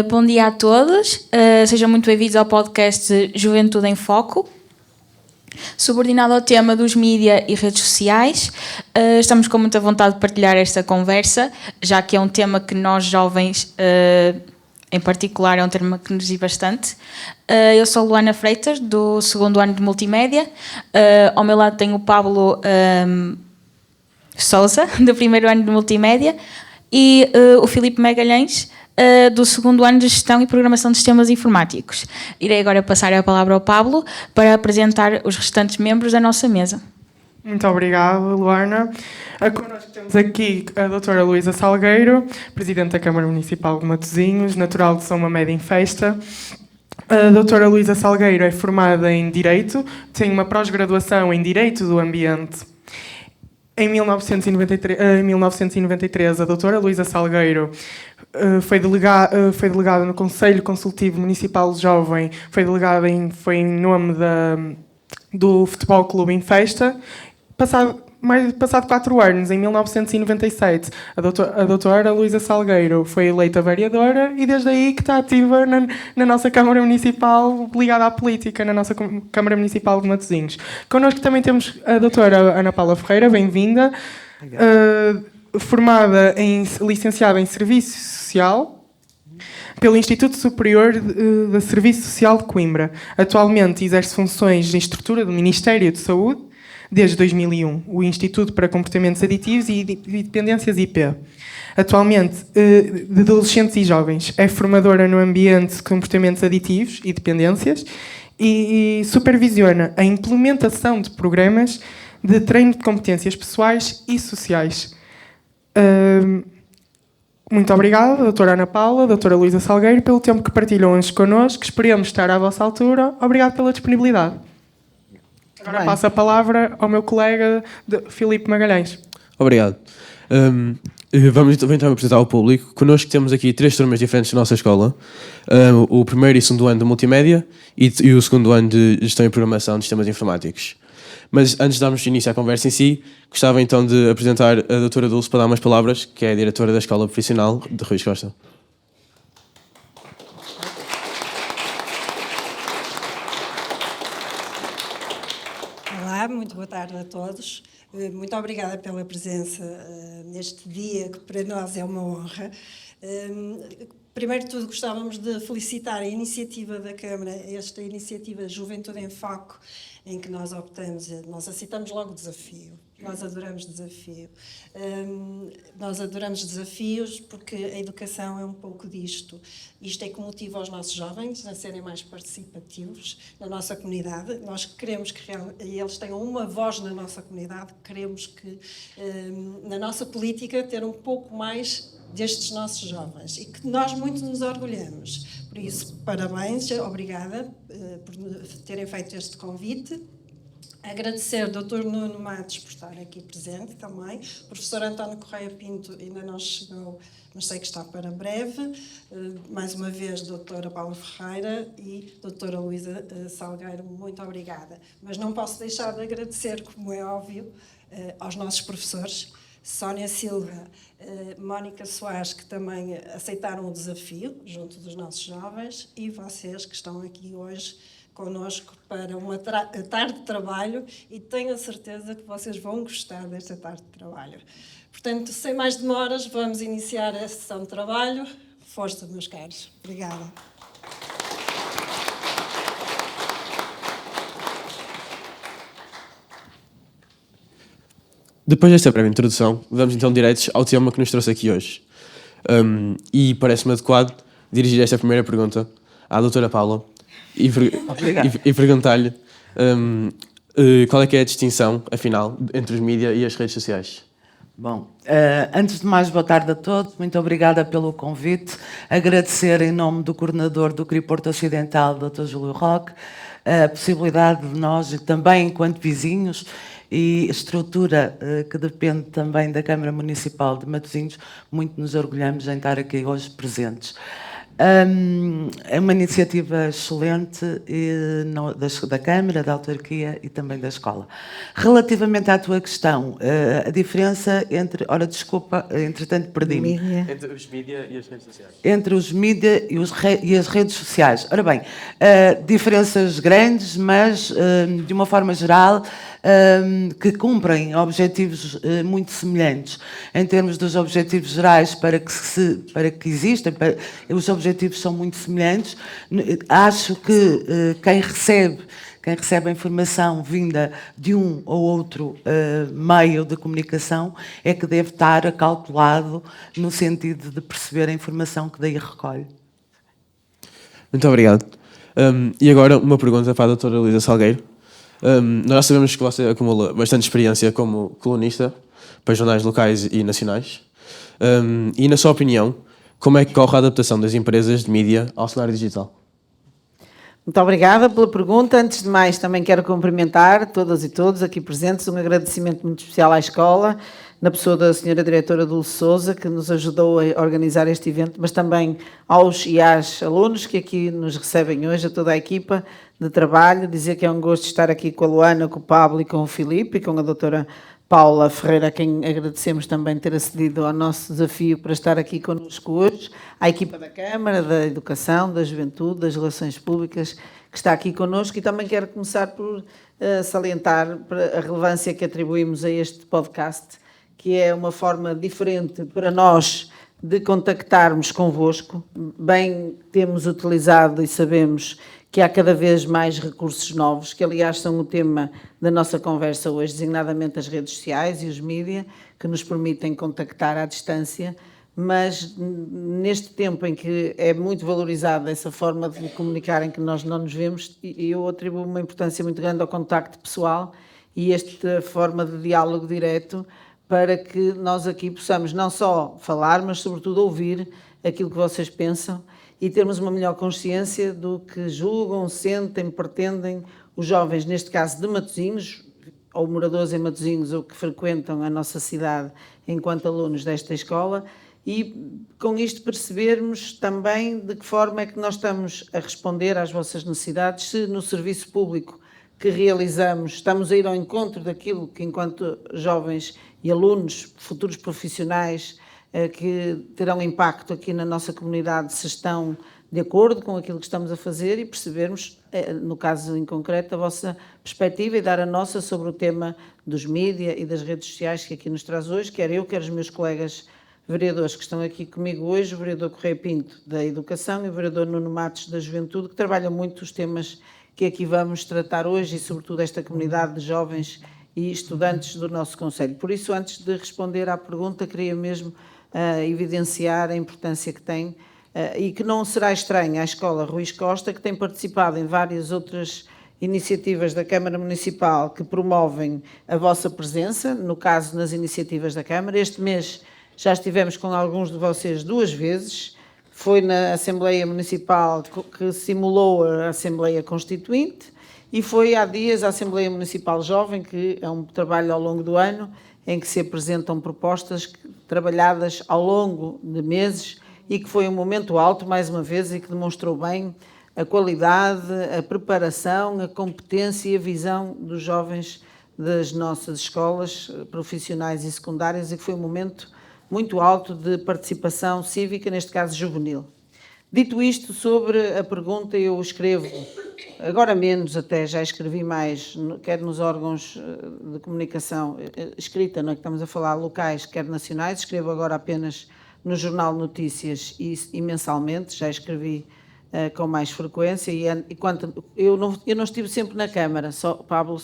Bom dia a todos, sejam muito bem-vindos ao podcast Juventude em Foco. Subordinado ao tema dos mídia e redes sociais, estamos com muita vontade de partilhar esta conversa, já que é um tema que nós jovens, em particular, é um tema que nos diz bastante. Eu sou Luana Freitas, do segundo ano de Multimédia. Ao meu lado tenho o Pablo Sousa, do primeiro ano de Multimédia, e o Filipe Magalhães, do segundo ano de Gestão e Programação de Sistemas Informáticos. Irei agora passar a palavra ao Pablo para apresentar os restantes membros da nossa mesa. Muito obrigado, Luana. Connosco temos aqui a doutora Luísa Salgueiro, Presidente da Câmara Municipal de Matosinhos, natural de São Mamede em Festa. A doutora Luísa Salgueiro é formada em Direito, tem uma pós-graduação em Direito do Ambiente. Em 1993, a doutora Luísa Salgueiro foi delegada no Conselho Consultivo Municipal Jovem, foi em nome do Futebol Clube em Festa. Passado 4 anos, em 1997, a doutora Luísa Salgueiro foi eleita vereadora e desde aí que está ativa na nossa Câmara Municipal, ligada à política, na nossa Câmara Municipal de Matosinhos. Connosco também temos a doutora Ana Paula Ferreira, bem-vinda, licenciada em Serviço Social pelo Instituto Superior de Serviço Social de Coimbra. Atualmente exerce funções de instrutora do Ministério de Saúde desde 2001, o Instituto para Comportamentos Aditivos e Dependências IP. Atualmente, de adolescentes e jovens, é formadora no ambiente de comportamentos aditivos e dependências e supervisiona a implementação de programas de treino de competências pessoais e sociais. Muito obrigada, doutora Ana Paula, doutora Luísa Salgueiro, pelo tempo que partilham hoje connosco. Esperemos estar à vossa altura. Obrigado pela disponibilidade. Agora passo a palavra ao meu colega Filipe Magalhães. Obrigado. Vamos então apresentar ao público. Connosco temos aqui 3 turmas diferentes da nossa escola. O primeiro e segundo ano de Multimédia e o segundo ano de Gestão e Programação de Sistemas Informáticos. Mas antes de darmos início à conversa em si, gostava então de apresentar a doutora Dulce para dar umas palavras, que é a diretora da Escola Profissional de Rui Costa. Olá, muito boa tarde a todos. Muito obrigada pela presença neste dia, que para nós é uma honra. Primeiro de tudo, gostávamos de felicitar a iniciativa da Câmara, esta iniciativa Juventude em Foco, em que nós optamos, nós aceitamos logo o desafio. Nós adoramos desafio. Nós adoramos desafios porque a educação é um pouco disto. Isto é que motiva os nossos jovens a serem mais participativos na nossa comunidade. Nós queremos que eles tenham uma voz na nossa comunidade. Queremos que, na nossa política, ter um pouco mais destes nossos jovens e que nós muito nos orgulhamos. Por isso, parabéns, obrigada por terem feito este convite. Agradecer ao Dr. Nuno Matos por estar aqui presente também. O professor António Correia Pinto ainda não chegou, mas sei que está para breve. Mais uma vez, doutora Paula Ferreira e doutora Luísa Salgueiro, muito obrigada. Mas não posso deixar de agradecer, como é óbvio, aos nossos professores, Sónia Silva, Mónica Soares, que também aceitaram o desafio junto dos nossos jovens, e vocês que estão aqui hoje connosco para uma tarde de trabalho, e tenho a certeza que vocês vão gostar desta tarde de trabalho. Portanto, sem mais demoras, vamos iniciar a sessão de trabalho. Força, meus caros. Obrigada. Depois desta breve introdução, vamos então diretos ao tema que nos trouxe aqui hoje. E parece-me adequado dirigir esta primeira pergunta à doutora Paula e perguntar-lhe qual é que é a distinção, afinal, entre os mídia e as redes sociais. Bom, antes de mais, boa tarde a todos. Muito obrigada pelo convite. Agradecer em nome do coordenador do CRI Porto Ocidental, Dr. Júlio Roque, a possibilidade de nós, e também enquanto vizinhos, e estrutura que depende também da Câmara Municipal de Matosinhos, muito nos orgulhamos em estar aqui hoje presentes. É uma iniciativa excelente da Câmara, da autarquia e também da escola. Relativamente à tua questão, a diferença entre... Ora, desculpa, entretanto perdi-me. Entre os mídia e as redes sociais. Entre os mídia e as redes sociais. Ora bem, diferenças grandes, mas de uma forma geral que cumprem objetivos muito semelhantes. Em termos dos objetivos gerais, para que existam, os objetivos são muito semelhantes. Acho que quem recebe a informação vinda de um ou outro meio de comunicação é que deve estar acautelado no sentido de perceber a informação que daí recolhe. Muito obrigado. E agora uma pergunta para a doutora Luísa Salgueiro. Nós sabemos que você acumula bastante experiência como colunista para jornais locais e nacionais. E, na sua opinião, como é que corre a adaptação das empresas de mídia ao cenário digital? Muito obrigada pela pergunta. Antes de mais, também quero cumprimentar todas e todos aqui presentes. Um agradecimento muito especial à escola, na pessoa da senhora diretora Dulce Sousa, que nos ajudou a organizar este evento, mas também aos e às alunos que aqui nos recebem hoje, a toda a equipa de trabalho. Dizer que é um gosto estar aqui com a Luana, com o Pablo e com o Filipe e com a doutora Paula Ferreira, a quem agradecemos também ter acedido ao nosso desafio para estar aqui connosco hoje, à equipa da Câmara, da Educação, da Juventude, das Relações Públicas, que está aqui connosco, e também quero começar por salientar a relevância que atribuímos a este podcast, que é uma forma diferente para nós de contactarmos convosco. Bem temos utilizado e sabemos que há cada vez mais recursos novos, que aliás são o tema da nossa conversa hoje, designadamente as redes sociais e os mídia, que nos permitem contactar à distância, mas neste tempo em que é muito valorizada essa forma de comunicar em que nós não nos vemos, eu atribuo uma importância muito grande ao contacto pessoal e esta forma de diálogo direto, para que nós aqui possamos não só falar, mas sobretudo ouvir aquilo que vocês pensam e termos uma melhor consciência do que julgam, sentem, pretendem os jovens, neste caso de Matosinhos, ou moradores em Matosinhos, ou que frequentam a nossa cidade enquanto alunos desta escola, e com isto percebermos também de que forma é que nós estamos a responder às vossas necessidades, se no serviço público que realizamos estamos a ir ao encontro daquilo que, enquanto jovens e alunos, futuros profissionais, que terão impacto aqui na nossa comunidade, se estão de acordo com aquilo que estamos a fazer, e percebermos, no caso em concreto, a vossa perspectiva e dar a nossa sobre o tema dos mídia e das redes sociais que aqui nos traz hoje, quer eu, quer os meus colegas vereadores que estão aqui comigo hoje, o vereador Correia Pinto da Educação e o vereador Nuno Matos da Juventude, que trabalham muito os temas que aqui vamos tratar hoje e sobretudo esta comunidade de jovens e estudantes do nosso concelho. Por isso, antes de responder à pergunta, queria mesmo evidenciar a importância que tem e que não será estranha à Escola Ruiz Costa, que tem participado em várias outras iniciativas da Câmara Municipal que promovem a vossa presença, no caso nas iniciativas da Câmara. Este mês já estivemos com alguns de vocês 2 vezes, foi na Assembleia Municipal que simulou a Assembleia Constituinte e foi há dias a Assembleia Municipal Jovem, que é um trabalho ao longo do ano, em que se apresentam propostas trabalhadas ao longo de meses e que foi um momento alto, mais uma vez, e que demonstrou bem a qualidade, a preparação, a competência e a visão dos jovens das nossas escolas profissionais e secundárias, e que foi um momento muito alto de participação cívica, neste caso juvenil. Dito isto, sobre a pergunta, eu escrevo, agora menos até, já escrevi mais, quer nos órgãos de comunicação escrita, não é que estamos a falar, locais, quer nacionais, escrevo agora apenas no Jornal Notícias e mensalmente, já escrevi com mais frequência, eu não estive sempre na Câmara, Pablo,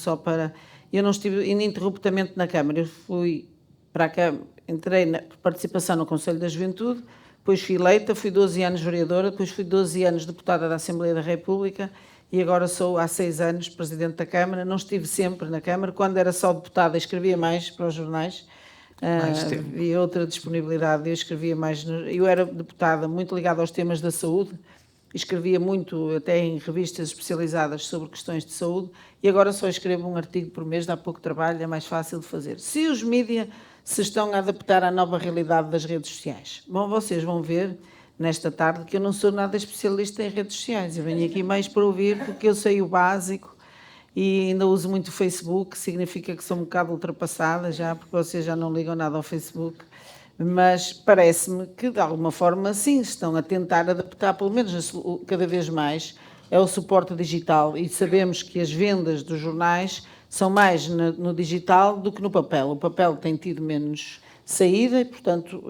eu não estive ininterruptamente na Câmara, eu fui para a Câmara, entrei na participação no Conselho da Juventude, depois fui eleita, fui 12 anos vereadora, depois fui 12 anos deputada da Assembleia da República e agora sou há 6 anos Presidente da Câmara. Não estive sempre na Câmara, quando era só deputada escrevia mais para os jornais, havia outra disponibilidade, eu escrevia mais, eu era deputada muito ligada aos temas da saúde, escrevia muito até em revistas especializadas sobre questões de saúde e agora só escrevo um artigo por mês, dá pouco trabalho, é mais fácil de fazer. Se os mídia se estão a adaptar à nova realidade das redes sociais. Bom, vocês vão ver, nesta tarde, que eu não sou nada especialista em redes sociais. Eu venho aqui mais para ouvir, porque eu sei o básico e ainda uso muito o Facebook, significa que sou um bocado ultrapassada já, porque vocês já não ligam nada ao Facebook. Mas parece-me que, de alguma forma, sim, estão a tentar adaptar, pelo menos cada vez mais, é o suporte digital. E sabemos que as vendas dos jornais são mais no digital do que no papel. O papel tem tido menos saída e, portanto,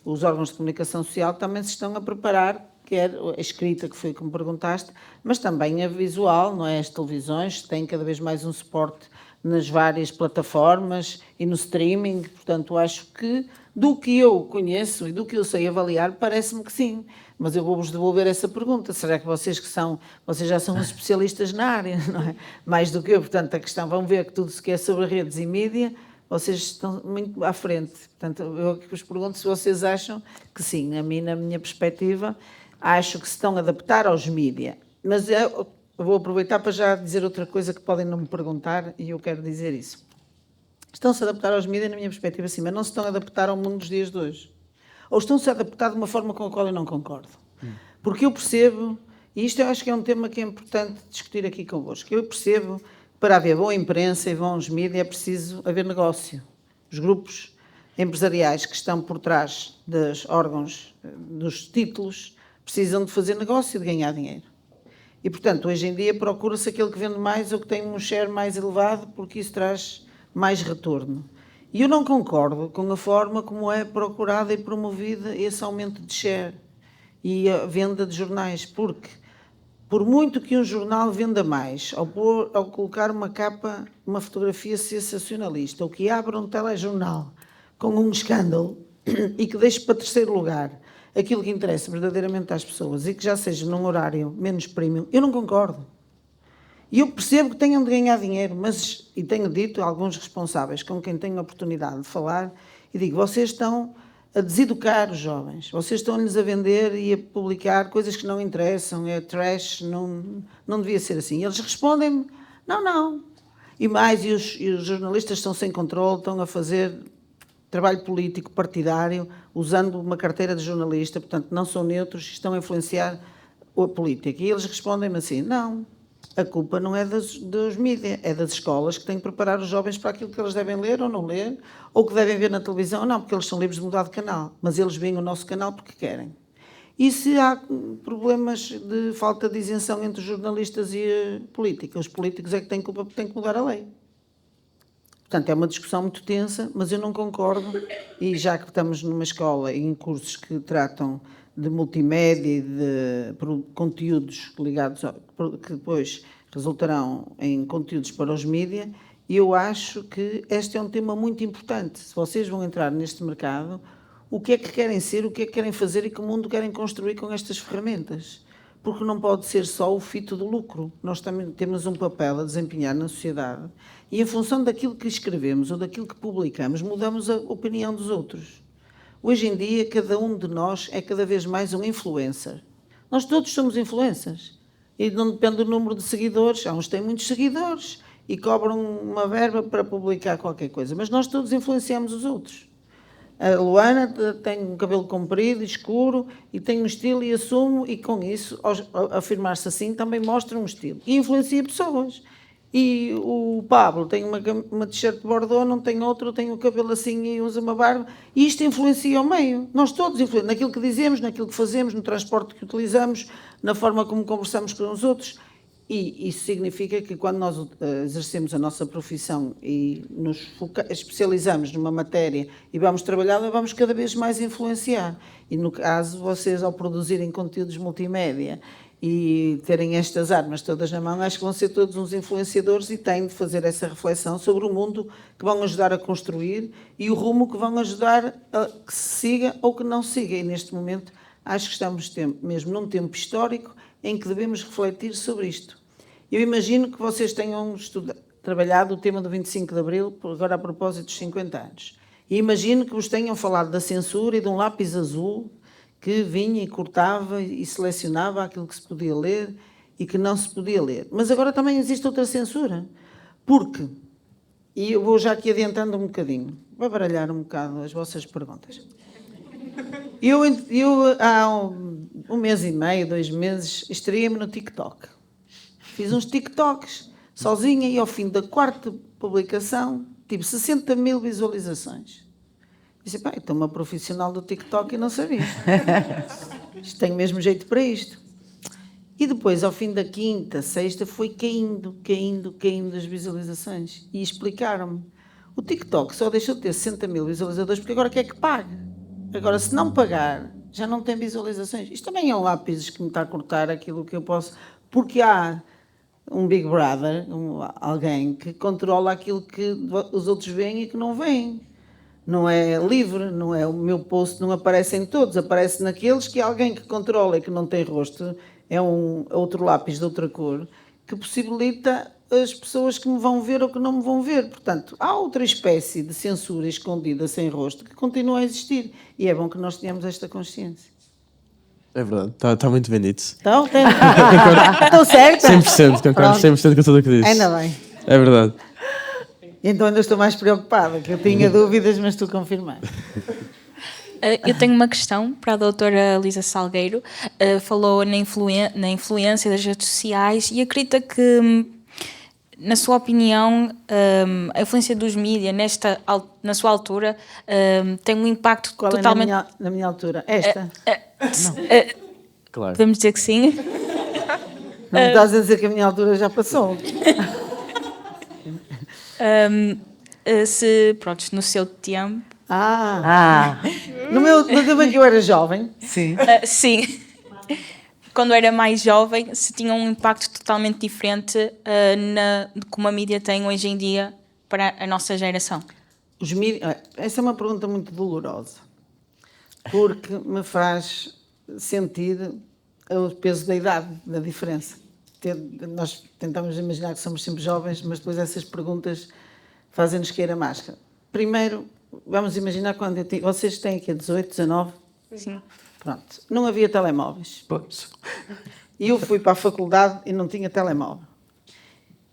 os órgãos de comunicação social também se estão a preparar, quer a escrita, que foi como perguntaste, mas também a visual, não é? As televisões têm cada vez mais um suporte nas várias plataformas e no streaming, portanto, acho que do que eu conheço e do que eu sei avaliar, parece-me que sim. Mas eu vou-vos devolver essa pergunta. Será que vocês já são os especialistas na área, não é? Mais do que eu, portanto, a questão, vão ver que tudo se quer sobre redes e mídia, vocês estão muito à frente. Portanto, eu aqui vos pergunto se vocês acham que sim. A mim, na minha perspectiva, acho que se estão a adaptar aos mídia. Mas eu vou aproveitar para já dizer outra coisa que podem não me perguntar e eu quero dizer isso. Estão-se a adaptar aos mídias, na minha perspectiva, sim, mas não se estão a adaptar ao mundo dos dias de hoje. Ou estão-se a adaptar de uma forma com a qual eu não concordo. Porque eu percebo, e isto eu acho que é um tema que é importante discutir aqui convosco, eu percebo que para haver boa imprensa e bons mídias é preciso haver negócio. Os grupos empresariais que estão por trás dos órgãos, dos títulos, precisam de fazer negócio e de ganhar dinheiro. E, portanto, hoje em dia procura-se aquele que vende mais ou que tem um share mais elevado, porque isso traz mais retorno. E eu não concordo com a forma como é procurada e promovida esse aumento de share e a venda de jornais, porque, por muito que um jornal venda mais, ao colocar uma capa, uma fotografia sensacionalista, ou que abra um telejornal com um escândalo e que deixe para terceiro lugar aquilo que interessa verdadeiramente às pessoas e que já seja num horário menos premium, eu não concordo. E eu percebo que tenham de ganhar dinheiro, mas, e tenho dito a alguns responsáveis com quem tenho a oportunidade de falar, e digo, vocês estão a deseducar os jovens, vocês estão-lhes a vender e a publicar coisas que não interessam, é trash, não devia ser assim. E eles respondem-me, não. E mais, e os jornalistas estão sem controle, estão a fazer trabalho político partidário, usando uma carteira de jornalista, portanto, não são neutros, estão a influenciar a política. E eles respondem-me assim, não, a culpa não é dos mídias, é das escolas que têm que preparar os jovens para aquilo que eles devem ler ou não ler, ou que devem ver na televisão ou não, porque eles são livres de mudar de canal, mas eles veem o nosso canal porque querem. E se há problemas de falta de isenção entre os jornalistas e a política, os políticos é que têm culpa porque têm que mudar a lei. Portanto, é uma discussão muito tensa, mas eu não concordo, e já que estamos numa escola e em cursos que tratam de multimédia e de conteúdos ligados, que depois resultarão em conteúdos para os mídias, eu acho que este é um tema muito importante. Se vocês vão entrar neste mercado, o que é que querem ser, o que é que querem fazer e que mundo querem construir com estas ferramentas? Porque não pode ser só o fito do lucro. Nós também temos um papel a desempenhar na sociedade e, em função daquilo que escrevemos ou daquilo que publicamos, mudamos a opinião dos outros. Hoje em dia, cada um de nós é cada vez mais um influencer. Nós todos somos influencers. E não depende do número de seguidores. Há uns que têm muitos seguidores e cobram uma verba para publicar qualquer coisa. Mas nós todos influenciamos os outros. A Luana tem um cabelo comprido, escuro, e tem um estilo e assume, e com isso, ao afirmar-se assim, também mostra um estilo. E influencia pessoas. E o Pablo tem uma t-shirt de bordô, não tem outro, tem o cabelo assim e usa uma barba. E isto influencia o meio. Nós todos influenciamos naquilo que dizemos, naquilo que fazemos, no transporte que utilizamos, na forma como conversamos com os outros. E isso significa que quando nós exercemos a nossa profissão e nos especializamos numa matéria e vamos trabalhar, vamos cada vez mais influenciar. E no caso, vocês ao produzirem conteúdos multimédia e terem estas armas todas na mão, acho que vão ser todos uns influenciadores e têm de fazer essa reflexão sobre o mundo que vão ajudar a construir e o rumo que vão ajudar a que se siga ou que não siga. E neste momento acho que estamos mesmo num tempo histórico em que devemos refletir sobre isto. Eu imagino que vocês tenham trabalhado o tema do 25 de Abril, agora a propósito dos 50 anos. E imagino que vos tenham falado da censura e de um lápis azul que vinha e cortava e selecionava aquilo que se podia ler e que não se podia ler. Mas agora também existe outra censura, porque, e eu vou já aqui adiantando um bocadinho, vou baralhar um bocado as vossas perguntas. Eu há um mês e meio, 2 meses, estreiei-me no TikTok. Fiz uns TikToks sozinha e ao fim da 4ª publicação tive 60 mil visualizações. Disse, pá, estou uma profissional do TikTok e não sabia. Isto tem mesmo jeito para isto. E depois, ao fim da 5ª, 6ª, foi caindo as visualizações. E explicaram-me. O TikTok só deixou de ter 60 mil visualizadores porque agora quer que pague. Agora, se não pagar, já não tem visualizações. Isto também é um lápis que me está a cortar aquilo que eu posso... Porque há um Big Brother, alguém que controla aquilo que os outros veem e que não veem. Não é livre, não é o meu post, não aparece em todos, aparece naqueles que alguém que controla e que não tem rosto, é outro lápis de outra cor, que possibilita as pessoas que me vão ver ou que não me vão ver. Portanto, há outra espécie de censura escondida sem rosto que continua a existir. E é bom que nós tenhamos esta consciência. É verdade, está muito bem dito. Estou certa? 100%, concordo 100% com tudo o que disse. Ainda bem. É verdade. Então ainda estou mais preocupada, que eu tinha dúvidas, mas tu confirmaste. Eu tenho uma questão para a doutora Lisa Salgueiro. Falou na influência das redes sociais e acredita que, na sua opinião, a influência dos mídias na sua altura tem um impacto Qual totalmente... é na minha altura? Esta? Claro. Podemos dizer que sim. Não me estás a dizer que a minha altura já passou? Pronto, no seu tempo... No tempo em que eu era jovem. Sim. Sim. Quando era mais jovem, se tinha um impacto totalmente diferente como a mídia tem hoje em dia para a nossa geração. Essa é uma pergunta muito dolorosa, porque me faz sentir o peso da idade, da diferença. Nós tentamos imaginar que somos sempre jovens, mas depois essas perguntas fazem-nos cair a máscara. Primeiro, vamos imaginar quando vocês têm aqui 18, 19? Sim. Pronto. Não havia telemóveis. Pois. E eu fui para a faculdade e não tinha telemóvel.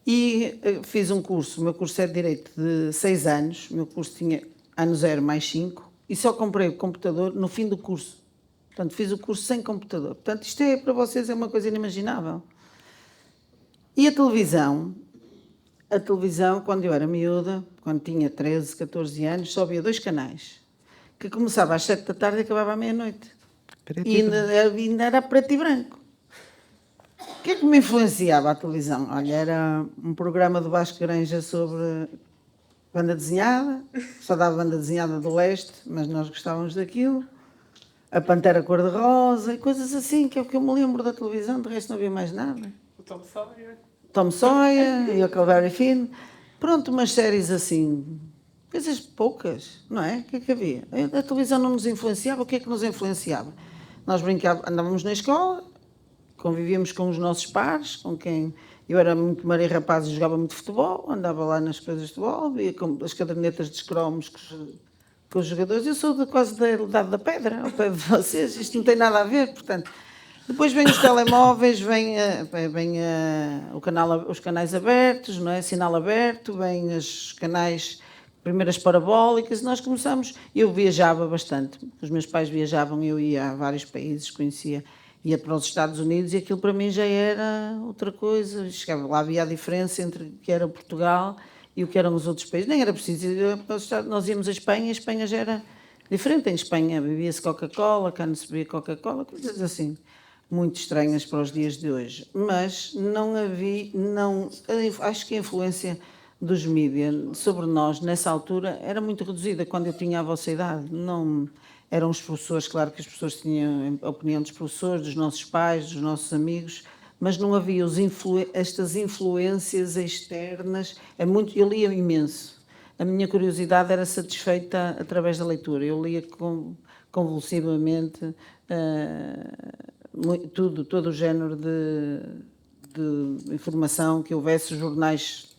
E fiz um curso, o meu curso é de Direito de 6 anos, o meu curso tinha ano 0 mais 5, e só comprei o computador no fim do curso. Portanto, fiz o curso sem computador. Portanto, isto para vocês é uma coisa inimaginável. E a televisão, quando eu era miúda, quando tinha 13, 14 anos, só havia 2 canais, que começava às 7 da tarde e acabava à meia-noite. E ainda era preto e branco. O que é que me influenciava a televisão? Olha, era um programa do Vasco Granja sobre banda desenhada, só dava banda desenhada do leste, mas nós gostávamos daquilo. A Pantera Cor-de-Rosa e coisas assim, que é o que eu me lembro da televisão, de resto não havia mais nada. O Tom Sawyer. Tom Sawyer e o Calvary Finn. Pronto, umas séries assim, coisas poucas, não é? O que é que havia? A televisão não nos influenciava, o que é que nos influenciava? Nós andávamos na escola, convivíamos com os nossos pares, com quem... Eu era muito Maria Rapaz e jogava muito futebol, andava lá nas coisas de futebol, via com as cadernetas de cromos com os jogadores. Eu sou quase da idade da pedra, ao pé de vocês, isto não tem nada a ver, portanto... Depois vêm os telemóveis, vem os canais abertos, não é? Sinal aberto, vêm os canais, primeiras parabólicas, nós começamos... Eu viajava bastante, os meus pais viajavam, eu ia a vários países, ia para os Estados Unidos e aquilo para mim já era outra coisa. Chegava lá, havia a diferença entre o que era Portugal e o que eram os outros países. Nem era preciso ir para os Estados Unidos, nós íamos à Espanha, a Espanha já era diferente. Em Espanha bebia-se Coca-Cola, cá não se bebia Coca-Cola, coisas assim, muito estranhas para os dias de hoje. Mas acho que a influência dos mídias sobre nós, nessa altura, era muito reduzida, quando eu tinha a vossa idade. Não... Eram os professores, claro que as pessoas tinham a opinião dos professores, dos nossos pais, dos nossos amigos, mas não havia estas influências externas. Eu lia imenso. A minha curiosidade era satisfeita através da leitura. Eu lia convulsivamente todo o género de informação que houvesse, jornais,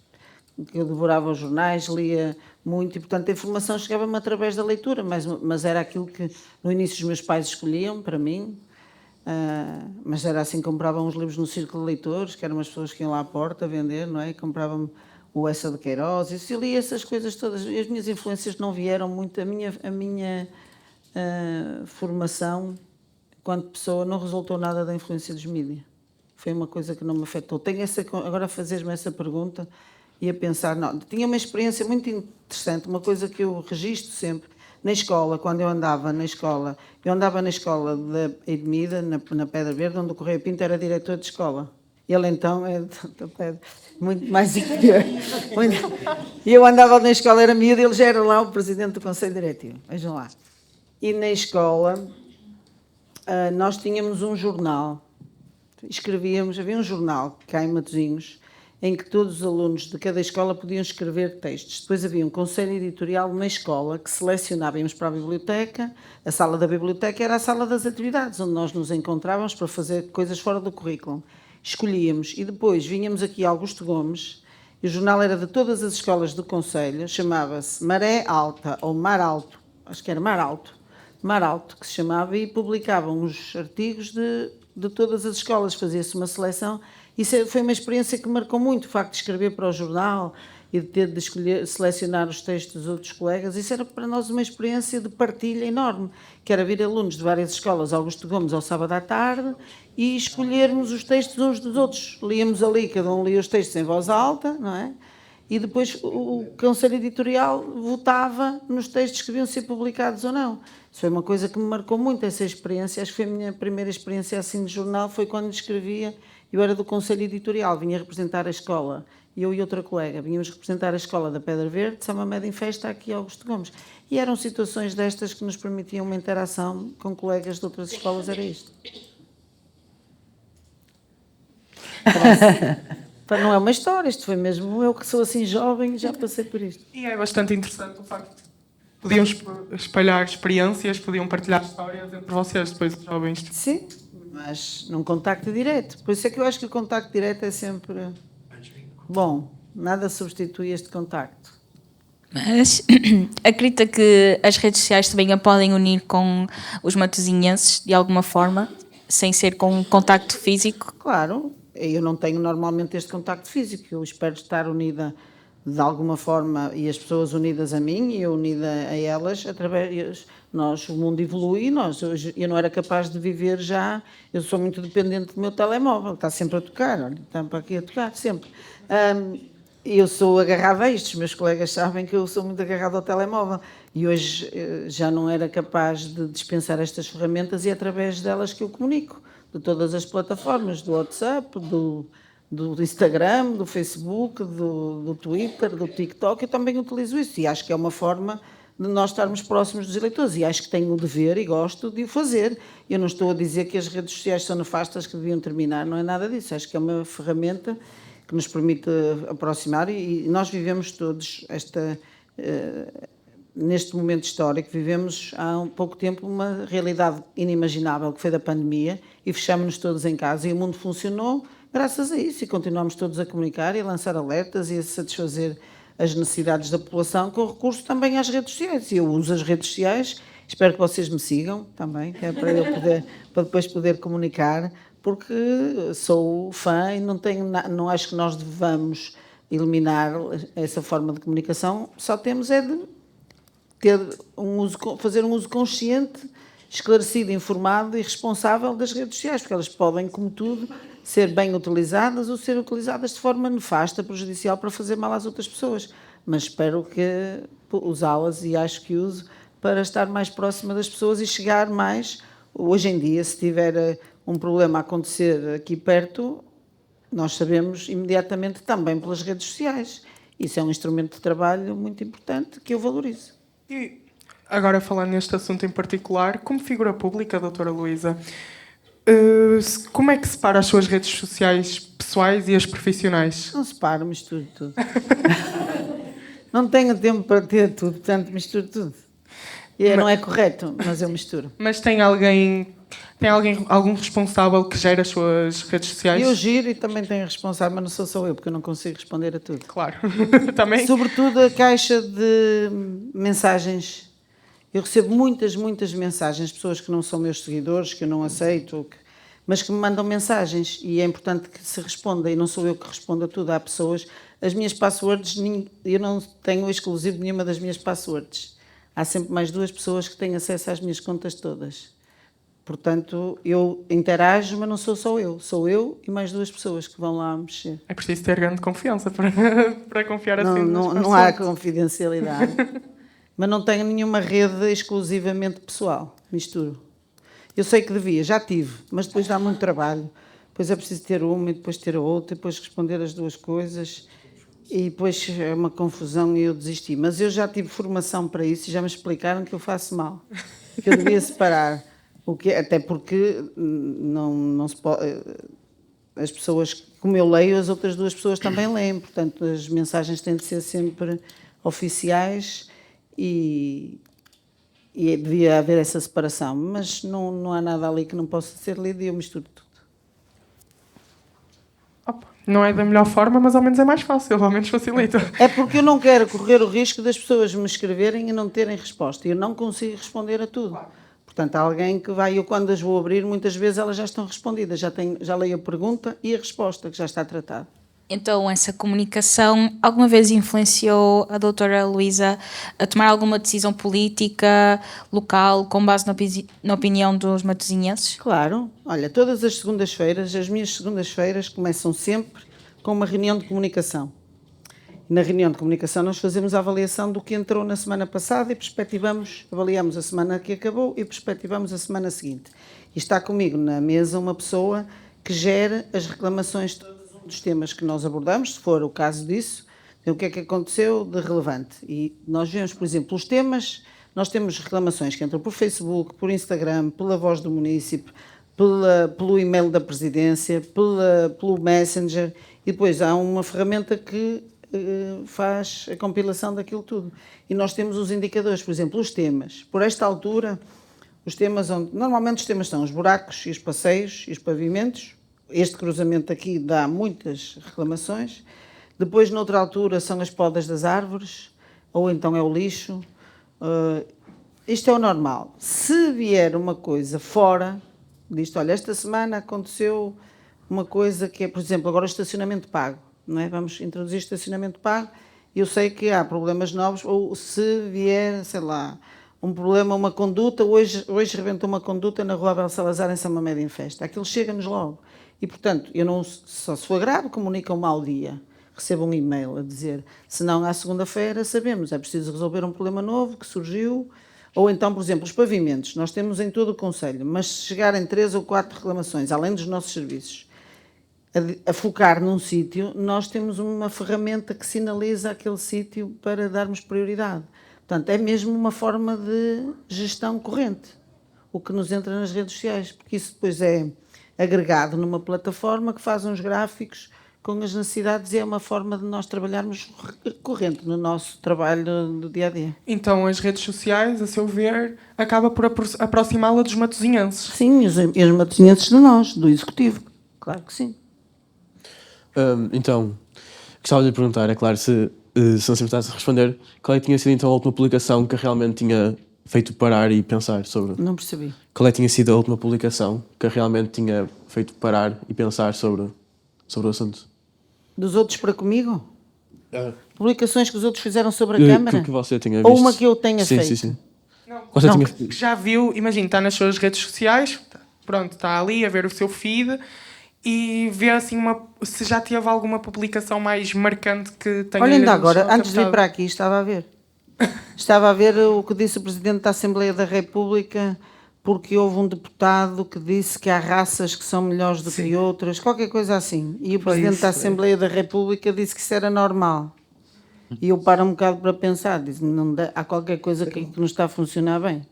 que eu devorava os jornais, lia muito, e portanto a informação chegava-me através da leitura, mas era aquilo que no início os meus pais escolhiam para mim, mas era assim, compravam os livros no Círculo de Leitores, que eram as pessoas que iam lá à porta vender, não é? E compravam o Essa de Queiroz, e eu lia essas coisas todas, e as minhas influências não vieram muito, a minha formação, enquanto pessoa, não resultou nada da influência dos mídias. Foi uma coisa que não me afetou. Agora a fazer-me essa pergunta e a pensar, não, tinha uma experiência muito interessante, uma coisa que eu registro sempre, na escola, quando eu andava na escola da Edmida, na Pedra Verde, onde o Correia Pinto era diretor de escola. Ele então muito mais inferior. E eu andava na escola, era miúdo, ele já era lá o presidente do Conselho Diretivo. Vejam lá. E na escola nós tínhamos um jornal. Havia um jornal cá em Matosinhos, em que todos os alunos de cada escola podiam escrever textos. Depois havia um conselho editorial na escola que selecionava, íamos para a biblioteca, a sala da biblioteca era a sala das atividades, onde nós nos encontrávamos para fazer coisas fora do currículo. Escolhíamos e depois vinhamos aqui a Augusto Gomes, e o jornal era de todas as escolas do concelho, chamava-se Maré Alta, ou Mar Alto, acho que era Mar Alto, que se chamava, e publicavam os artigos de todas as escolas, fazia-se uma seleção. Isso foi uma experiência que marcou muito, o facto de escrever para o jornal e de ter de selecionar os textos dos outros colegas. Isso era para nós uma experiência de partilha enorme, que era vir alunos de várias escolas, Augusto Gomes, ao sábado à tarde, e escolhermos os textos uns dos outros. Líamos ali, cada um lia os textos em voz alta, não é? E depois o Conselho Editorial votava nos textos que deviam ser publicados ou não. Isso foi uma coisa que me marcou muito, essa experiência. Acho que foi a minha primeira experiência assim de jornal, foi quando escrevia. Eu era do Conselho Editorial, vinha representar a escola, eu e outra colega, vínhamos representar a escola da Pedra Verde, São Mamede em Festa, aqui a Augusto Gomes. E eram situações destas que nos permitiam uma interação com colegas de outras escolas, era isto. Não é uma história, isto foi mesmo eu que sou assim jovem e já passei por isto. E é bastante interessante o facto de podiam espalhar experiências, podiam partilhar histórias entre vocês, depois os jovens. Sim, mas num contacto direto. Por isso é que eu acho que o contacto direto é sempre bom. Nada substitui este contacto. Mas acredita que as redes sociais também a podem unir com os matosinhenses de alguma forma, sem ser com um contacto físico? Claro, eu não tenho normalmente este contacto físico. Eu espero estar unida de alguma forma, e as pessoas unidas a mim e eu unida a elas, o mundo evolui, eu não era capaz de viver já, eu sou muito dependente do meu telemóvel, está sempre a tocar, olha, está para aqui a tocar, sempre. Eu sou agarrada a isto, os meus colegas sabem que eu sou muito agarrada ao telemóvel, e hoje já não era capaz de dispensar estas ferramentas, e é através delas que eu comunico, de todas as plataformas, do WhatsApp, do Instagram, do Facebook, do Twitter, do TikTok, eu também utilizo isso e acho que é uma forma de nós estarmos próximos dos eleitores e acho que tenho o dever e gosto de o fazer. Eu não estou a dizer que as redes sociais são nefastas, que deviam terminar, não é nada disso. Acho que é uma ferramenta que nos permite aproximar e nós vivemos todos neste momento histórico, vivemos há um pouco tempo uma realidade inimaginável que foi da pandemia e fechámos-nos todos em casa e o mundo funcionou graças a isso, e continuamos todos a comunicar e a lançar alertas e a satisfazer as necessidades da população com recurso também às redes sociais. E eu uso as redes sociais, espero que vocês me sigam também, que é para depois poder comunicar, porque sou fã e não acho que nós devamos eliminar essa forma de comunicação, só temos é de fazer um uso consciente, esclarecido, informado e responsável das redes sociais, porque elas podem, como tudo, ser bem utilizadas ou ser utilizadas de forma nefasta, prejudicial, para fazer mal às outras pessoas. Mas espero que usá-las, e acho que uso, para estar mais próxima das pessoas e chegar mais. Hoje em dia, se tiver um problema a acontecer aqui perto, nós sabemos imediatamente também pelas redes sociais. Isso é um instrumento de trabalho muito importante que eu valorizo. E agora, falando neste assunto em particular, como figura pública, doutora Luísa, como é que separa as suas redes sociais pessoais e as profissionais? Não separo, misturo tudo. Não tenho tempo para ter tudo, portanto misturo tudo. E não é correto, mas eu misturo. Mas tem algum responsável que gera as suas redes sociais? Eu giro e também tenho responsável, mas não sou só eu, porque eu não consigo responder a tudo. Claro, também. Sobretudo a caixa de mensagens. Eu recebo muitas mensagens de pessoas que não são meus seguidores, que eu não aceito, mas que me mandam mensagens e é importante que se responda, e não sou eu que respondo a tudo. Há pessoas, as minhas passwords, eu não tenho exclusivo nenhuma das minhas passwords. há sempre mais 2 pessoas que têm acesso às minhas contas todas. Portanto, eu interajo, mas não sou só eu. Sou eu e mais 2 pessoas que vão lá mexer. É preciso ter grande confiança para confiar assim Não há confidencialidade. Mas não tenho nenhuma rede exclusivamente pessoal. Misturo. Eu sei que devia, já tive, mas depois dá muito trabalho. Depois é preciso ter uma e depois ter a outra, e depois responder as 2 coisas. E depois é uma confusão e eu desisti. Mas eu já tive formação para isso e já me explicaram que eu faço mal. Que eu devia separar. Até porque não se pode... As pessoas, como eu leio, as outras 2 pessoas também leem. Portanto, as mensagens têm de ser sempre oficiais e devia haver essa separação. Mas não há nada ali que não possa ser lido e eu misturo tudo. Opa, não é da melhor forma, mas ao menos é mais fácil, ao menos facilita. É porque eu não quero correr o risco das pessoas me escreverem e não terem resposta. Eu não consigo responder a tudo. Portanto, há alguém que vai, eu quando as vou abrir, muitas vezes elas já estão respondidas, já leio a pergunta e a resposta, que já está tratada. Então, essa comunicação alguma vez influenciou a doutora Luísa a tomar alguma decisão política local com base na opinião dos matosinhenses? Claro. Olha, todas as segundas-feiras, as minhas segundas-feiras começam sempre com uma reunião de comunicação. Na reunião de comunicação nós fazemos a avaliação do que entrou na semana passada e avaliamos a semana que acabou e perspectivamos a semana seguinte. E está comigo na mesa uma pessoa que gera as reclamações todas dos temas que nós abordamos, se for o caso disso, o que é que aconteceu de relevante. E nós vemos, por exemplo, os temas, nós temos reclamações que entram por Facebook, por Instagram, pela Voz do Município, pelo e-mail da Presidência, pelo Messenger, e depois há uma ferramenta que faz a compilação daquilo tudo. E nós temos os indicadores, por exemplo, os temas. Por esta altura, normalmente os temas são os buracos e os passeios e os pavimentos. Este cruzamento aqui dá muitas reclamações. Depois, noutra altura, são as podas das árvores, ou então é o lixo. Isto é o normal. Se vier uma coisa fora disto, olha, esta semana aconteceu uma coisa que é, por exemplo, agora o estacionamento pago. Não é? Vamos introduzir estacionamento pago. Eu sei que há problemas novos, ou se vier, sei lá, um problema, uma conduta, hoje rebentou uma conduta na Rua Abel Salazar em São Mamed em Festa. Aquilo chega-nos logo. E, portanto, eu não, só se for grave, comunicam-me ao dia. Recebo um e-mail a dizer, se não, à segunda-feira sabemos, é preciso resolver um problema novo que surgiu. Ou então, por exemplo, os pavimentos. Nós temos em todo o Conselho, mas se chegarem 3 ou 4 reclamações, além dos nossos serviços, a focar num sítio, nós temos uma ferramenta que sinaliza aquele sítio para darmos prioridade. Portanto, é mesmo uma forma de gestão corrente, o que nos entra nas redes sociais, porque isso depois é agregado numa plataforma que faz uns gráficos com as necessidades e é uma forma de nós trabalharmos corrente no nosso trabalho do dia-a-dia. Então, as redes sociais, a seu ver, acaba por aproximá-la dos matosinhenses. Sim, os matosinhenses de nós, do Executivo. Claro que sim. Então, gostava de lhe perguntar, é claro, se não se importasse responder, qual é que tinha sido então a última publicação que realmente tinha feito parar e pensar sobre? Não percebi. Qual é que tinha sido a última publicação que realmente tinha feito parar e pensar sobre o assunto? Dos outros para comigo? Publicações que os outros fizeram sobre a Câmara? Que você tenha visto. Ou uma que eu tenha feito? Sim. Que já viu, imagina, está nas suas redes sociais, pronto, está ali a ver o seu feed e vê assim se já teve alguma publicação mais marcante que tenha... Olha, ainda agora, antes de vir para aqui, estava a ver. Estava a ver o que disse o Presidente da Assembleia da República, porque houve um deputado que disse que há raças que são melhores do que outras, qualquer coisa assim. E o Presidente da Assembleia da República disse que isso era normal. E eu paro um bocado para pensar, diz, há qualquer coisa que não está a funcionar bem.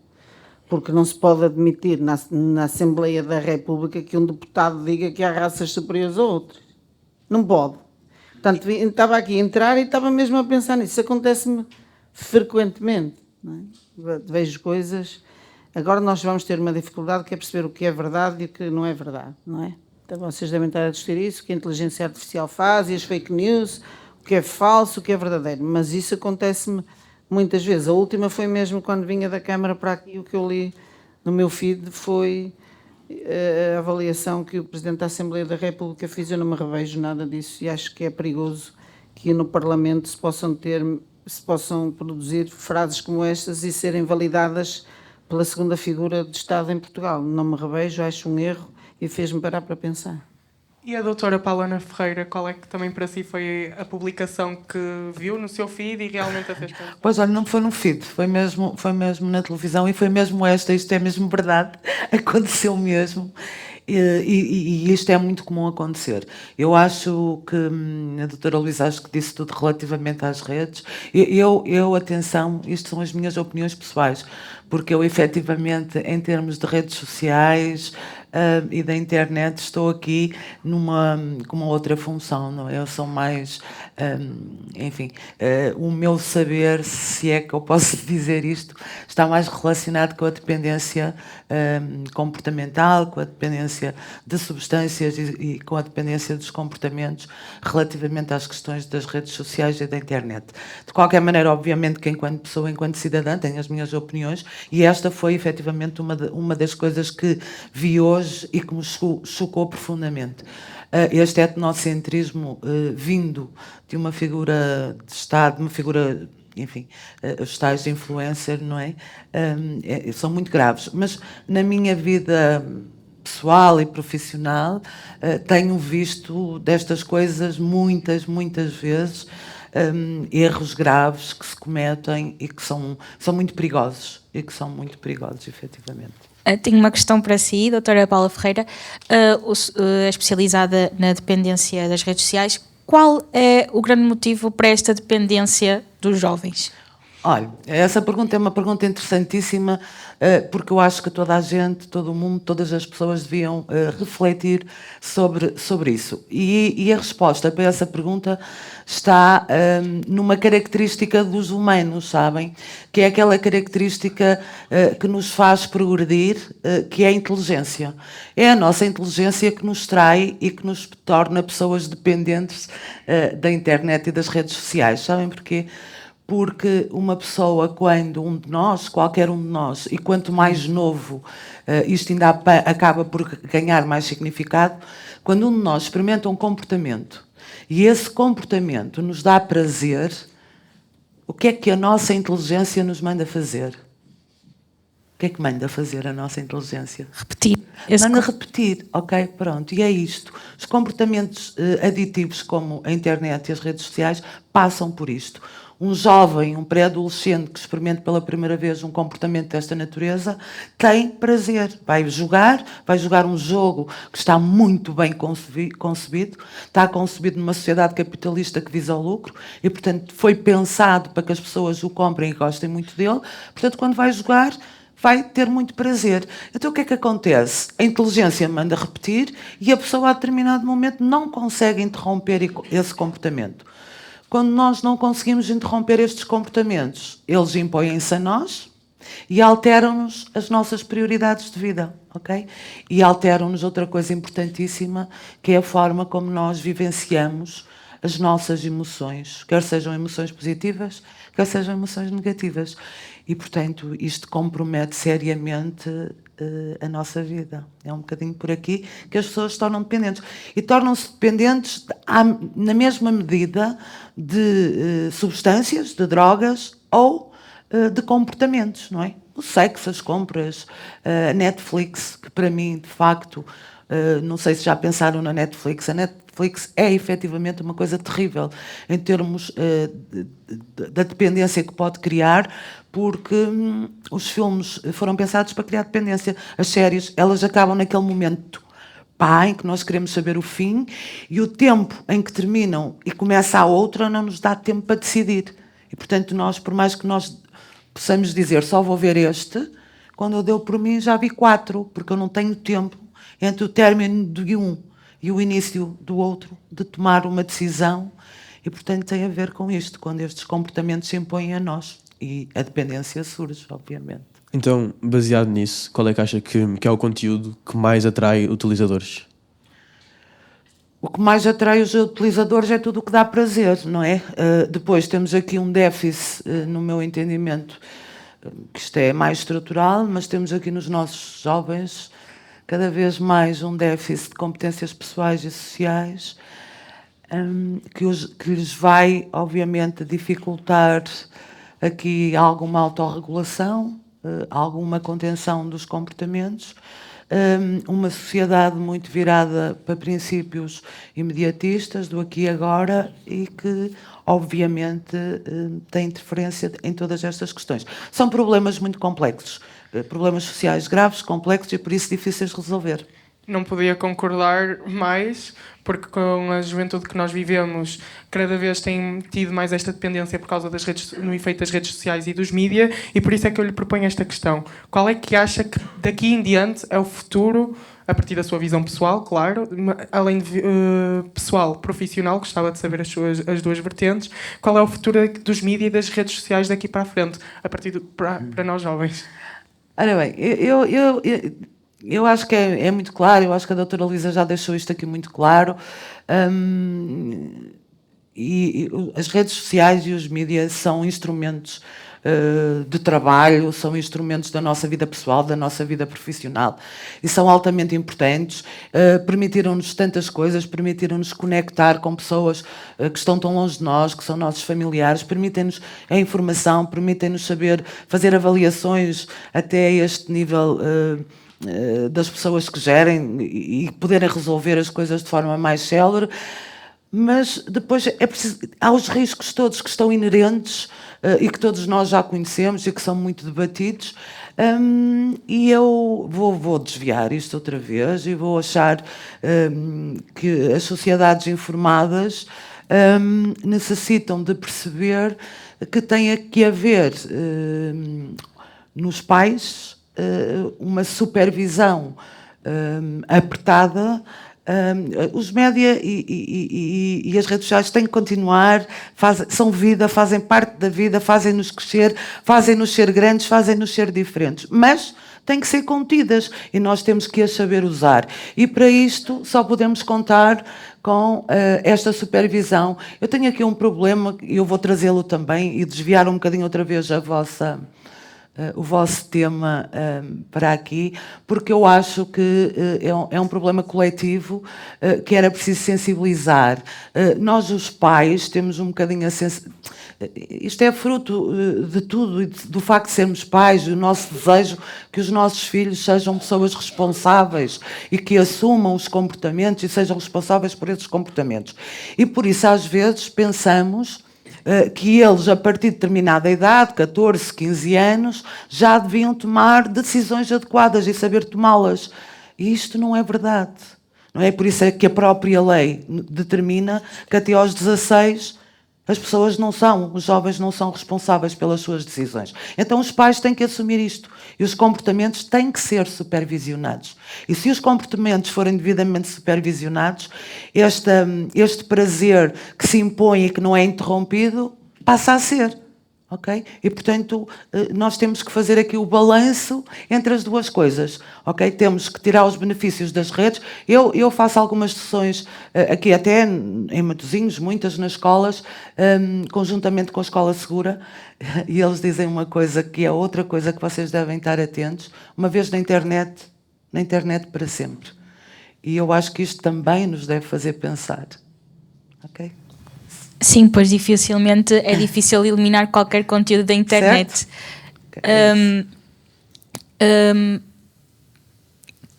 Porque não se pode admitir na Assembleia da República que um deputado diga que há raças superiores a outras. Não pode. Portanto, estava aqui a entrar e estava mesmo a pensar nisso. Isso acontece-me frequentemente. Não é? Vejo coisas... Agora nós vamos ter uma dificuldade que é perceber o que é verdade e o que não é verdade, não é? Então vocês devem estar a discutir isso, o que a inteligência artificial faz e as fake news, o que é falso, o que é verdadeiro. Mas isso acontece-me muitas vezes. A última foi mesmo quando vinha da Câmara para aqui, o que eu li no meu feed foi a avaliação que o Presidente da Assembleia da República fez. Eu não me revejo nada disso e acho que é perigoso que no Parlamento se possam ter se possam produzir frases como estas e serem validadas pela segunda figura de Estado em Portugal. Não me revejo, acho um erro e fez-me parar para pensar. E a doutora Paulana Ferreira, qual é que também para si foi a publicação que viu no seu feed e realmente a fez pensar? Pois olha, não foi no feed, foi mesmo na televisão e foi mesmo isto é mesmo verdade, aconteceu mesmo. E isto é muito comum acontecer. Eu acho que a doutora Luísa acho que disse tudo relativamente às redes. Atenção, isto são as minhas opiniões pessoais, porque eu efetivamente, em termos de redes sociais e da internet, estou aqui com uma outra função, não é? Eu sou mais, enfim, o meu saber, se é que eu posso dizer isto, está mais relacionado com a dependência comportamental, com a dependência de substâncias e com a dependência dos comportamentos relativamente às questões das redes sociais e da internet. De qualquer maneira, obviamente que enquanto pessoa, enquanto cidadã, tenho as minhas opiniões e esta foi efetivamente uma das coisas que vi hoje e que me chocou profundamente. Este etnocentrismo vindo de uma figura de Estado, uma figura, enfim, os tais de influencer, não é? São muito graves. Mas na minha vida pessoal e profissional tenho visto destas coisas muitas vezes, erros graves que se cometem e que são muito perigosos, efetivamente. Tenho uma questão para si, doutora Paula Ferreira, especializada na dependência das redes sociais. Qual é o grande motivo para esta dependência dos jovens? Olha, essa pergunta é uma pergunta interessantíssima, porque eu acho que toda a gente, todo o mundo, todas as pessoas deviam refletir sobre isso. E a resposta para essa pergunta está numa característica dos humanos, sabem? Que é aquela característica que nos faz progredir, que é a inteligência. É a nossa inteligência que nos trai e que nos torna pessoas dependentes da internet e das redes sociais. Sabem porquê? Porque uma pessoa, quando qualquer um de nós, e quanto mais novo, isto ainda acaba por ganhar mais significado, quando um de nós experimenta um comportamento e esse comportamento nos dá prazer, o que é que a nossa inteligência nos manda fazer? O que é que manda fazer a nossa inteligência? Repetir. Manda repetir, ok? Pronto, e é isto. Os comportamentos aditivos, como a internet e as redes sociais, passam por isto. Um jovem, um pré-adolescente que experimente pela primeira vez um comportamento desta natureza, tem prazer. Vai jogar um jogo que está muito bem concebido, está concebido numa sociedade capitalista que visa o lucro e, portanto, foi pensado para que as pessoas o comprem e gostem muito dele. Portanto, quando vai jogar, vai ter muito prazer. Então o que é que acontece? A inteligência manda repetir e a pessoa a determinado momento não consegue interromper esse comportamento. Quando nós não conseguimos interromper estes comportamentos, eles impõem-se a nós e alteram-nos as nossas prioridades de vida, ok? E alteram-nos outra coisa importantíssima, que é a forma como nós vivenciamos as nossas emoções, quer sejam emoções positivas, quer sejam emoções negativas. E, portanto, isto compromete seriamente a nossa vida. É um bocadinho por aqui que as pessoas se tornam dependentes. E tornam-se dependentes na mesma medida de substâncias, de drogas ou de comportamentos, não é? O sexo, as compras, a Netflix, que para mim, de facto, não sei se já pensaram na Netflix. A Netflix é efetivamente uma coisa terrível em termos da dependência que pode criar, porque os filmes foram pensados para criar dependência. As séries, elas acabam naquele momento em que nós queremos saber o fim, e o tempo em que terminam e começa a outra não nos dá tempo para decidir. E, portanto, nós, por mais que nós possamos dizer só vou ver este, quando eu deu por mim já vi 4, porque eu não tenho tempo entre o término de um e o início do outro, de tomar uma decisão, e, portanto, tem a ver com isto, quando estes comportamentos se impõem a nós, e a dependência surge, obviamente. Então, baseado nisso, qual é que acha que é o conteúdo que mais atrai utilizadores? O que mais atrai os utilizadores é tudo o que dá prazer, não é? Depois temos aqui um déficit, no meu entendimento, que isto é mais estrutural, mas temos aqui nos nossos jovens cada vez mais um déficit de competências pessoais e sociais, que lhes vai, obviamente, dificultar aqui alguma autorregulação, alguma contenção dos comportamentos, uma sociedade muito virada para princípios imediatistas do aqui e agora e que, obviamente, tem interferência em todas estas questões. São problemas muito complexos, problemas sociais graves, complexos e, por isso, difíceis de resolver. Não podia concordar mais, porque com a juventude que nós vivemos, cada vez tem tido mais esta dependência por causa das redes, no efeito das redes sociais e dos mídia, e por isso é que eu lhe proponho esta questão. Qual é que acha que daqui em diante é o futuro, a partir da sua visão pessoal, claro, além de pessoal, profissional, gostava de saber as duas vertentes, qual é o futuro dos mídia e das redes sociais daqui para a frente, a partir para nós jovens? Ora bem, eu acho que é muito claro, eu acho que a doutora Luísa já deixou isto aqui muito claro, e as redes sociais e os mídias são instrumentos de trabalho, são instrumentos da nossa vida pessoal, da nossa vida profissional, e são altamente importantes, permitiram-nos tantas coisas, permitiram-nos conectar com pessoas que estão tão longe de nós, que são nossos familiares, permitem-nos a informação, permitem-nos saber fazer avaliações até este nível das pessoas que gerem e poderem resolver as coisas de forma mais célere, mas depois é preciso, há os riscos todos que estão inerentes e que todos nós já conhecemos e que são muito debatidos, e eu vou desviar isto outra vez e vou achar que as sociedades informadas necessitam de perceber que tem que haver nos pais uma supervisão apertada. Os média e as redes sociais têm que continuar, são vida, fazem parte da vida, fazem-nos crescer, fazem-nos ser grandes, fazem-nos ser diferentes, mas têm que ser contidas e nós temos que as saber usar, e para isto só podemos contar com esta supervisão. Eu tenho aqui um problema, e eu vou trazê-lo também e desviar um bocadinho outra vez o vosso tema para aqui, porque eu acho que é um problema coletivo que era preciso sensibilizar. Nós, os pais, temos um bocadinho a isto é fruto de tudo, e do facto de sermos pais, o nosso desejo que os nossos filhos sejam pessoas responsáveis e que assumam os comportamentos e sejam responsáveis por esses comportamentos. E por isso, às vezes, pensamos que eles, a partir de determinada idade, 14, 15 anos, já deviam tomar decisões adequadas e saber tomá-las. E isto não é verdade. Não é? Por isso é que a própria lei determina que até aos 16 as pessoas os jovens não são responsáveis pelas suas decisões. Então os pais têm que assumir isto. E os comportamentos têm que ser supervisionados. E se os comportamentos forem devidamente supervisionados, este prazer que se impõe e que não é interrompido, passa a ser. Okay? E, portanto, nós temos que fazer aqui o balanço entre as duas coisas. Okay? Temos que tirar os benefícios das redes. Eu faço algumas sessões aqui até em Matosinhos, muitas nas escolas, conjuntamente com a Escola Segura, e eles dizem uma coisa que é outra coisa que vocês devem estar atentos. Uma vez na internet para sempre. E eu acho que isto também nos deve fazer pensar. Ok? Sim, pois dificilmente é difícil eliminar qualquer conteúdo da internet.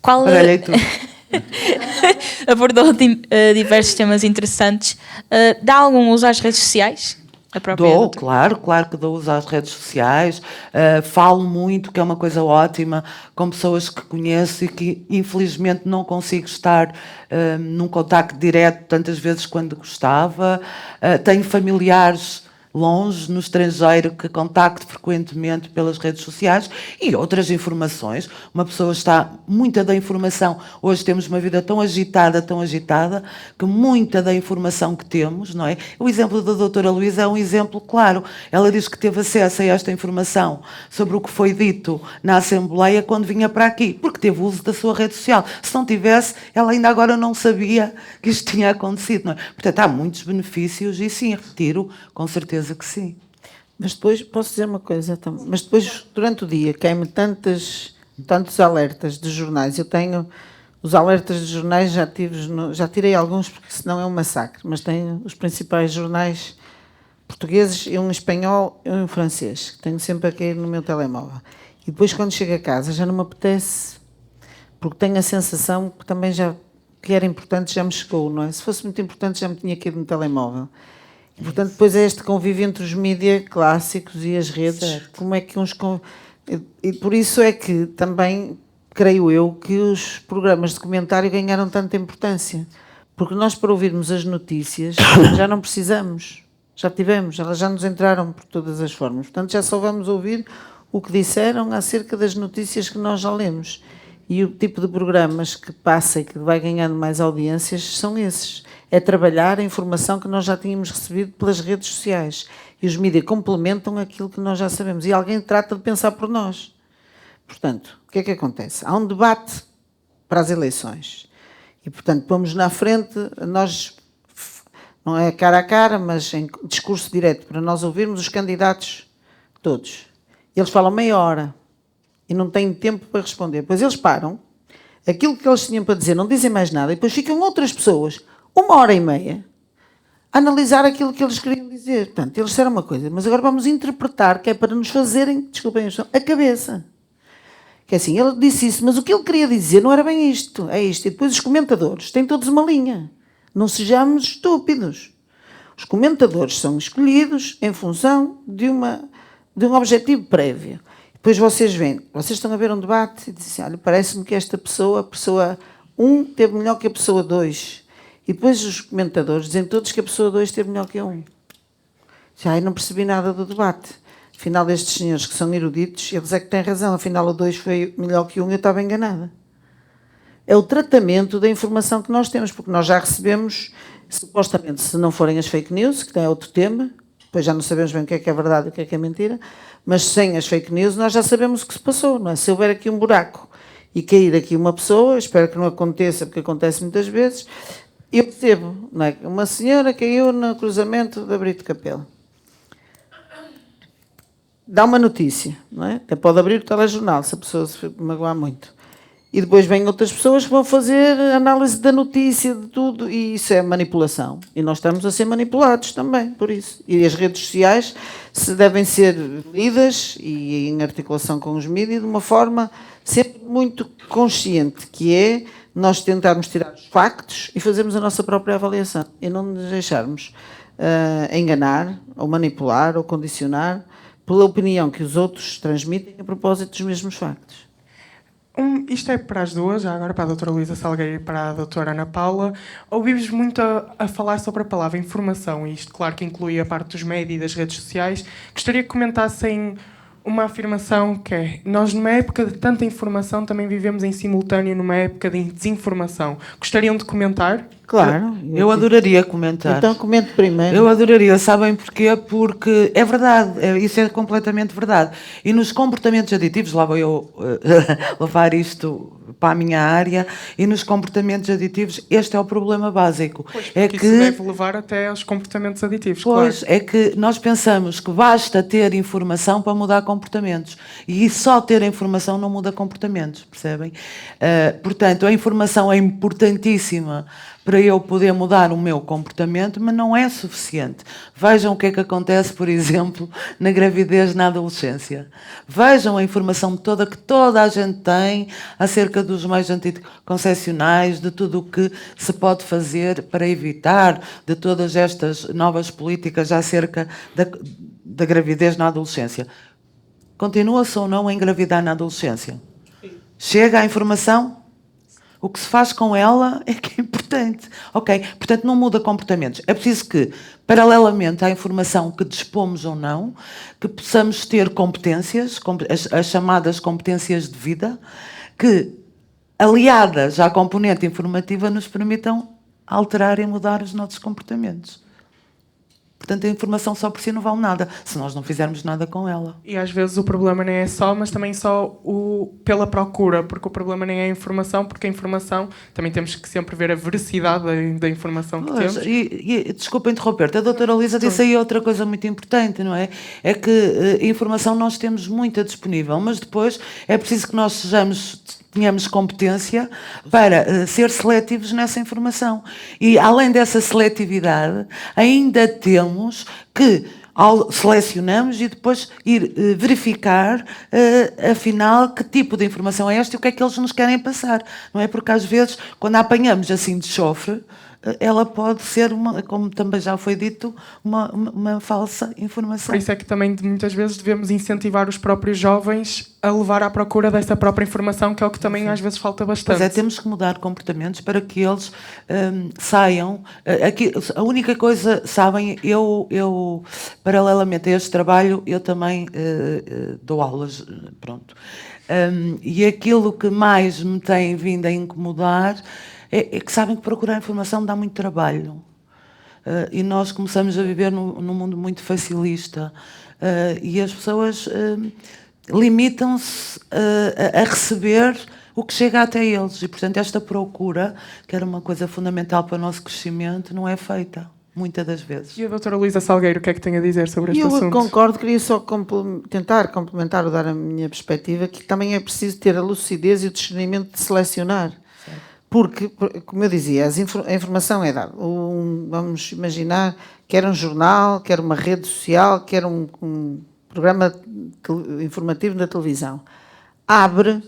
Qual abordou diversos temas interessantes. Dá algum uso às redes sociais? Dou, claro que dou uso às redes sociais, falo muito, que é uma coisa ótima, com pessoas que conheço e que infelizmente não consigo estar num contacto direto tantas vezes quando gostava. Tenho familiares longe, no estrangeiro, que contacto frequentemente pelas redes sociais e outras informações. Uma pessoa está... Muita da informação... Hoje temos uma vida tão agitada, que muita da informação que temos, não é? O exemplo da doutora Luísa é um exemplo claro. Ela diz que teve acesso a esta informação sobre o que foi dito na Assembleia quando vinha para aqui, porque teve uso da sua rede social. Se não tivesse, ela ainda agora não sabia que isto tinha acontecido, não é? Portanto, há muitos benefícios e sim, retiro, com certeza que sim. Mas depois, posso dizer uma coisa, então, mas depois, durante o dia, caem-me tantos alertas de jornais. Eu tenho Os alertas de jornais já tirei alguns, porque senão é um massacre, mas tenho os principais jornais portugueses e um em espanhol e um em francês, que tenho sempre a cair no meu telemóvel. E depois, quando chego a casa, já não me apetece, porque tenho a sensação que também que era importante já me chegou, não é? Se fosse muito importante já me tinha caído no telemóvel. E, portanto, depois é este convívio entre os mídias clássicos e as redes, certo. Como é que uns... E por isso é que também, creio eu, que os programas de comentário ganharam tanta importância. Porque nós, para ouvirmos as notícias, já não precisamos. Já tivemos, elas já nos entraram por todas as formas. Portanto, já só vamos ouvir o que disseram acerca das notícias que nós já lemos. E o tipo de programas que passa e que vai ganhando mais audiências são esses. É trabalhar a informação que nós já tínhamos recebido pelas redes sociais. E os mídias complementam aquilo que nós já sabemos. E alguém trata de pensar por nós. Portanto, o que é que acontece? Há um debate para as eleições. E, portanto, pomos na frente, nós, não é cara a cara, mas em discurso direto, para nós ouvirmos os candidatos todos. Eles falam meia hora e não têm tempo para responder. Depois eles param, aquilo que eles tinham para dizer, não dizem mais nada, e depois ficam outras pessoas, 1h30, a analisar aquilo que eles queriam dizer. Portanto, eles disseram uma coisa, mas agora vamos interpretar, que é para nos fazerem, desculpem a cabeça. Que é assim, ele disse isso, mas o que ele queria dizer não era bem isto, é isto. E depois os comentadores têm todos uma linha. Não sejamos estúpidos. Os comentadores são escolhidos em função de um objetivo prévio. Depois vocês veem, vocês estão a ver um debate e dizem, olha, parece-me que esta pessoa, a pessoa 1 teve melhor que a pessoa 2. E depois os comentadores dizem todos que a pessoa 2 teve melhor que a 1. Já eu não percebi nada do debate. Afinal, estes senhores que são eruditos, eles é que têm razão. Afinal, o 2 foi melhor que o 1, eu estava enganada. É o tratamento da informação que nós temos, porque nós já recebemos, supostamente, se não forem as fake news, que é outro tema, depois já não sabemos bem o que é verdade e o que é mentira, mas sem as fake news nós já sabemos o que se passou, não é? Se houver aqui um buraco e cair aqui uma pessoa, espero que não aconteça, porque acontece muitas vezes, eu percebo, não é? Uma senhora caiu no cruzamento da Brito Capelo. Dá uma notícia, não é? Até pode abrir o telejornal, se a pessoa se magoar muito. E depois vêm outras pessoas que vão fazer análise da notícia, de tudo, e isso é manipulação. E nós estamos a ser manipulados também, por isso. E as redes sociais devem ser lidas, e em articulação com os mídias, de uma forma sempre muito consciente, que é nós tentarmos tirar os factos e fazermos a nossa própria avaliação. E não nos deixarmos enganar, ou manipular, ou condicionar, pela opinião que os outros transmitem a propósito dos mesmos factos. Isto é para as duas, já agora para a doutora Luísa Salgueiro e para a doutora Ana Paula. Ouvimos muito a falar sobre a palavra informação, e isto, claro, que inclui a parte dos médias e das redes sociais. Gostaria que comentassem uma afirmação que é: nós, numa época de tanta informação, também vivemos em simultâneo numa época de desinformação. Gostariam de comentar? Claro. Eu adoraria comentar. Então comente primeiro. Eu adoraria, sabem porquê? Porque é verdade, isso é completamente verdade. E nos comportamentos aditivos, lá vou eu levar isto para a minha área, e nos comportamentos aditivos este é o problema básico. Pois, é que que isso deve levar até aos comportamentos aditivos, pois, claro. é que nós pensamos que basta ter informação para mudar comportamentos. E só ter informação não muda comportamentos, percebem? Portanto, a informação é importantíssima para eu poder mudar o meu comportamento, mas não é suficiente. Vejam o que é que acontece, por exemplo, na gravidez na adolescência. Vejam a informação toda que toda a gente tem acerca dos meios anticoncepcionais, de tudo o que se pode fazer para evitar, de todas estas novas políticas acerca da gravidez na adolescência. Continua-se ou não a engravidar na adolescência? Chega a informação? O que se faz com ela é que é importante. Ok, portanto não muda comportamentos. É preciso que, paralelamente à informação que dispomos ou não, que possamos ter competências, as chamadas competências de vida, que, aliadas à componente informativa, nos permitam alterar e mudar os nossos comportamentos. Portanto, a informação só por si não vale nada, se nós não fizermos nada com ela. E às vezes o problema nem é só, mas também só pela procura, porque o problema nem é a informação, porque a informação, também temos que sempre ver a veracidade da informação que temos. Desculpa interromper-te, a doutora Luísa disse aí outra coisa muito importante, não é? É que informação nós temos muita disponível, mas depois é preciso que nós tenhamos competência para ser seletivos nessa informação. E, além dessa seletividade, ainda temos que, selecionamos e depois ir verificar, afinal, que tipo de informação é esta e o que é que eles nos querem passar. Não é? Porque, às vezes, quando a apanhamos assim de chofre, ela pode ser, como também já foi dito, uma falsa informação. Por isso é que também muitas vezes devemos incentivar os próprios jovens a levar à procura dessa própria informação, que é o que também às vezes falta bastante. Pois é, temos que mudar comportamentos para que eles saiam. A única coisa, sabem, eu paralelamente a este trabalho, eu também dou aulas, pronto. E aquilo que mais me tem vindo a incomodar é que sabem que procurar informação dá muito trabalho. E nós começamos a viver num mundo muito facilista. E as pessoas limitam-se a receber o que chega até eles. E, portanto, esta procura, que era uma coisa fundamental para o nosso crescimento, não é feita, muitas das vezes. E a doutora Luísa Salgueiro, o que é que tem a dizer sobre este assunto? Eu concordo, queria só tentar complementar ou dar a minha perspectiva, que também é preciso ter a lucidez e o discernimento de selecionar. Porque, como eu dizia, a informação é dada. Vamos imaginar, quer um jornal, quer uma rede social, quer um programa informativo na televisão. Abre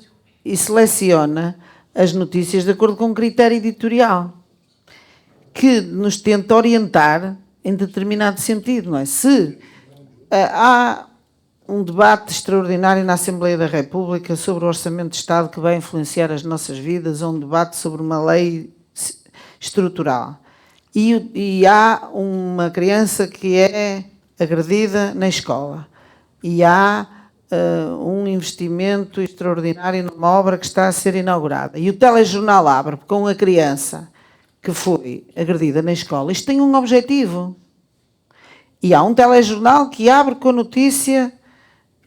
e seleciona as notícias de acordo com um critério editorial que nos tenta orientar em determinado sentido, não é? Se há um debate extraordinário na Assembleia da República sobre o Orçamento de Estado que vai influenciar as nossas vidas, ou um debate sobre uma lei estrutural, e há uma criança que é agredida na escola, e há um investimento extraordinário numa obra que está a ser inaugurada, e o telejornal abre com a criança que foi agredida na escola, isto tem um objetivo. E há um telejornal que abre com a notícia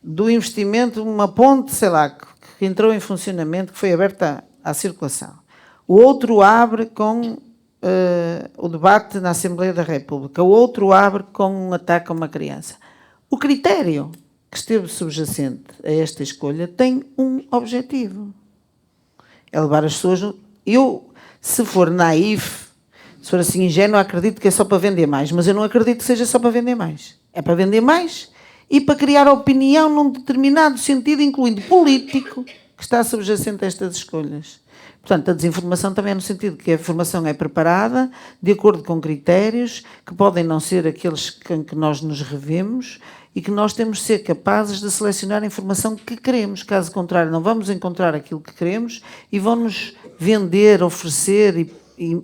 do investimento, uma ponte, sei lá, que entrou em funcionamento, que foi aberta à circulação. O outro abre com o debate na Assembleia da República. O outro abre com um ataque a uma criança. O critério que esteve subjacente a esta escolha tem um objetivo. É levar as pessoas... Eu, se for naif, se for assim ingênuo, acredito que é só para vender mais, mas eu não acredito que seja só para vender mais. É para vender mais e para criar opinião num determinado sentido, incluindo político, que está subjacente a estas escolhas. Portanto, a desinformação também é no sentido que a informação é preparada de acordo com critérios que podem não ser aqueles com que nós nos revemos e que nós temos de ser capazes de selecionar a informação que queremos. Caso contrário, não vamos encontrar aquilo que queremos e vão-nos vender, oferecer e